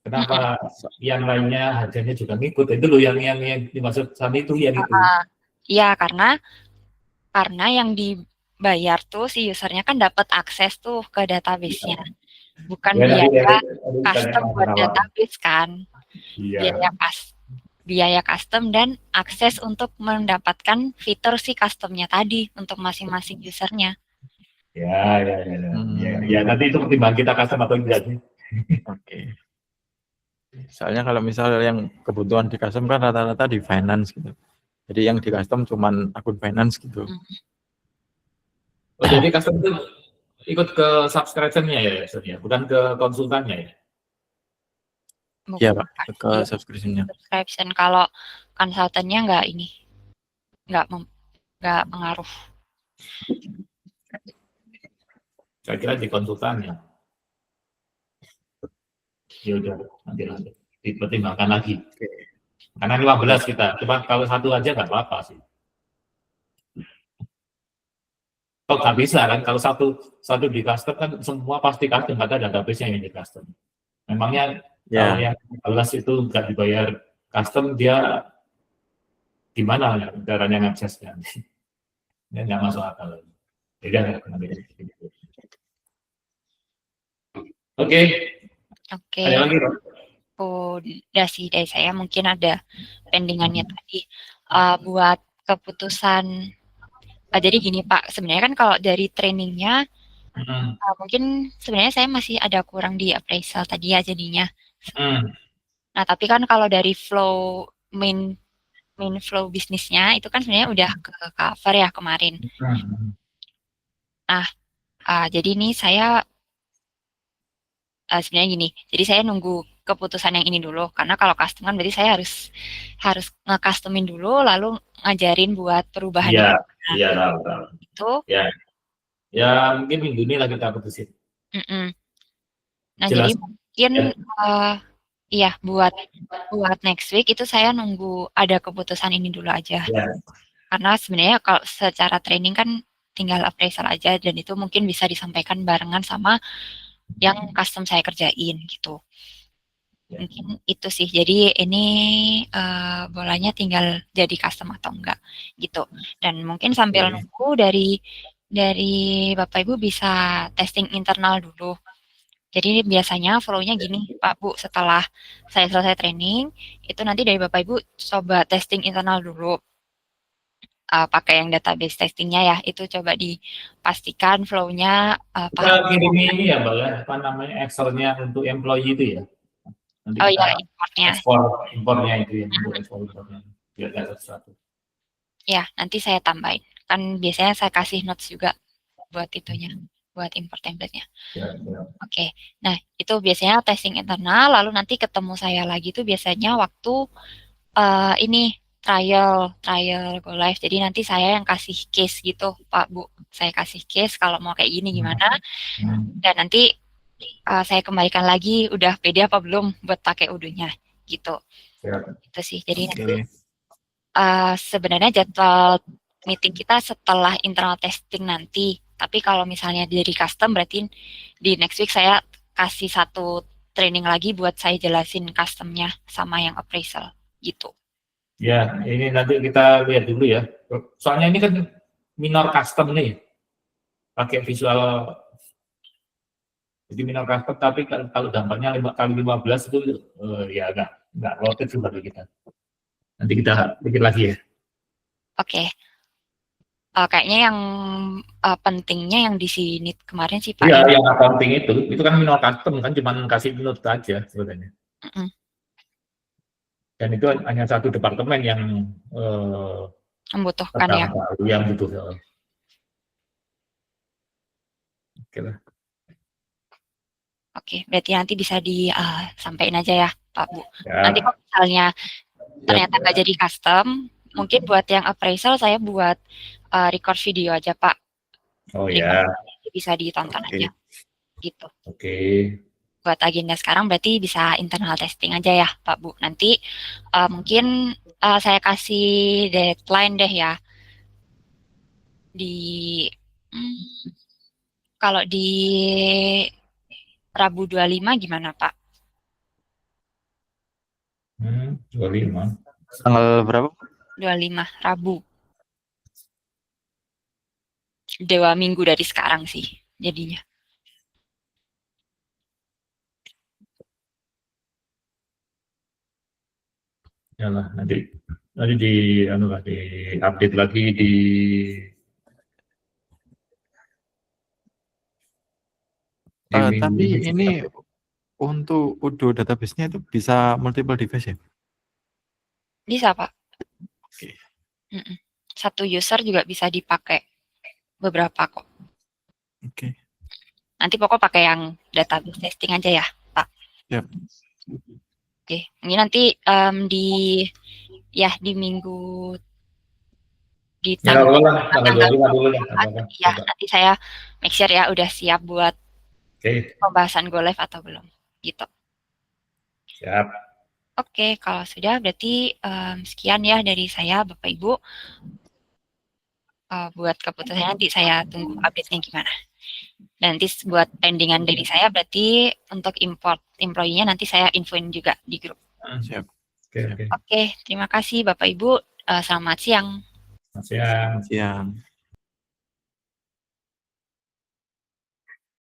Kenapa yang lainnya harganya juga ngikut? Itu loh yang dimaksud Sani itu yang itu. Iya, karena yang dibayar tuh si usernya kan dapat akses tuh ke database-nya. Bukan biaya custom buat database kan. Biaya custom dan akses untuk mendapatkan fitur si customnya tadi untuk masing-masing usernya. Ya, nanti itu pertimbangan kita custom atau tidak sih. Oke. Soalnya kalau misalnya yang kebutuhan di custom kan rata-rata di finance gitu. Jadi yang di custom cuman akun finance gitu. Oh, jadi custom itu ikut ke subscription-nya ya, bukan ke konsultannya ya? Iya Pak, ke subscription-nya. Subscription, kalau konsultannya nggak pengaruh. Saya kira di konsultannya. Ya udah, nanti dipertimbangkan lagi. Karena 15 kita, cuma kalau satu aja nggak apa-apa sih. Kok nggak bisa kan, kalau satu di custom kan semua pasti custom, nggak ada database-nya yang di custom. Memangnya kalau yang 15 itu nggak dibayar custom, dia gimana ya caranya ngaksesnya? Ini nggak masuk akal. Jadi Oke. Ada lagi, Pak? Udah sih dari saya, mungkin ada pendingannya tadi buat keputusan. Jadi gini Pak, sebenarnya kan kalau dari trainingnya mungkin sebenarnya saya masih ada kurang di appraisal tadi ya jadinya. Nah tapi kan kalau dari flow main flow bisnisnya itu kan sebenarnya udah ke cover ya kemarin. Nah jadi ini saya sebenarnya gini, jadi saya nunggu keputusan yang ini dulu, karena kalau custom kan berarti saya harus nge-customin dulu, lalu ngajarin buat perubahan itu. Ya mungkin minggu ini lagi kita putusin. Nah jelas. Jadi mungkin iya buat next week itu saya nunggu ada keputusan ini dulu aja, karena sebenarnya kalau secara training kan tinggal appraisal aja, dan itu mungkin bisa disampaikan barengan sama yang custom saya kerjain gitu. Mungkin itu sih. Jadi ini bolanya tinggal jadi custom atau enggak gitu. Dan mungkin sambil nunggu dari Bapak Ibu bisa testing internal dulu. Jadi biasanya flow-nya gini, Pak Bu, setelah saya selesai training, itu nanti dari Bapak Ibu coba testing internal dulu. Pakai yang database testingnya ya, itu coba dipastikan flow-nya Kita paham. kirim ini ya Mbak ya, apa namanya Excel-nya untuk employee itu ya. Nanti Oh kita iya, importnya. impornya itu ya, untuk ekspor impornya. Biar nggak sesuatu. Ya, nanti saya tambahin. Kan biasanya saya kasih notes juga buat itunya, buat import template-nya. Ya, ya. Oke, nah itu biasanya testing internal, lalu nanti ketemu saya lagi itu biasanya waktu ini trial go live. Jadi nanti saya yang kasih case gitu, Pak Bu. Saya kasih case kalau mau kayak gini gimana. Dan nanti saya kembalikan lagi udah pede apa belum buat pakai Odoo-nya gitu. Itu sih. Jadi nanti sebenarnya jadwal meeting kita setelah internal testing nanti. Tapi kalau misalnya dari custom berarti di next week saya kasih satu training lagi buat saya jelasin customnya sama yang appraisal gitu. Ya, ini nanti kita lihat dulu ya. Soalnya ini kan minor custom nih, pakai visual. Jadi minor custom, tapi kalau dampaknya 5x15 itu ya nggak rotate sih bagi kita. Nanti kita pikir lagi ya. Oke. Kayaknya yang pentingnya yang di sini kemarin sih Pak. Iya, yang accounting itu kan minor custom kan, cuma kasih note aja sebenarnya. Dan itu hanya satu departemen yang membutuhkan ya. Yang butuh. Oke lah. Oke, berarti nanti bisa disampaikan aja ya Pak Bu. Ya. Nanti kalau misalnya ternyata nggak jadi custom, mungkin buat yang appraisal saya buat record video aja Pak. Oh ya. Bisa ditonton aja. Gitu. Oke. Buat agenda sekarang berarti bisa internal testing aja ya Pak Bu. Nanti mungkin saya kasih deadline deh ya. Kalau di Rabu 25 gimana Pak? 25. Tanggal berapa? 25 Rabu. 2 minggu dari sekarang sih jadinya. Yalah, nanti di update lagi di tapi ini untuk Odoo database-nya itu bisa multiple device ya? Bisa Pak. Oke. Satu user juga bisa dipakai beberapa kok. Oke. Nanti pokok pakai yang database testing aja ya Pak. Yep. Oke, ini nanti di minggu di tanggal 25 dulu ya. Nanti saya make sure ya udah siap buat pembahasan go live atau belum gitu. Siap. Oke, kalau sudah berarti sekian ya dari saya Bapak Ibu. Buat keputusannya nanti saya tunggu update-nya gimana. Dan nanti buat pendingan dari saya berarti untuk import employee-nya nanti saya infoin juga di grup. Siap. Oke, terima kasih Bapak Ibu. Selamat siang. Selamat siang. Siang.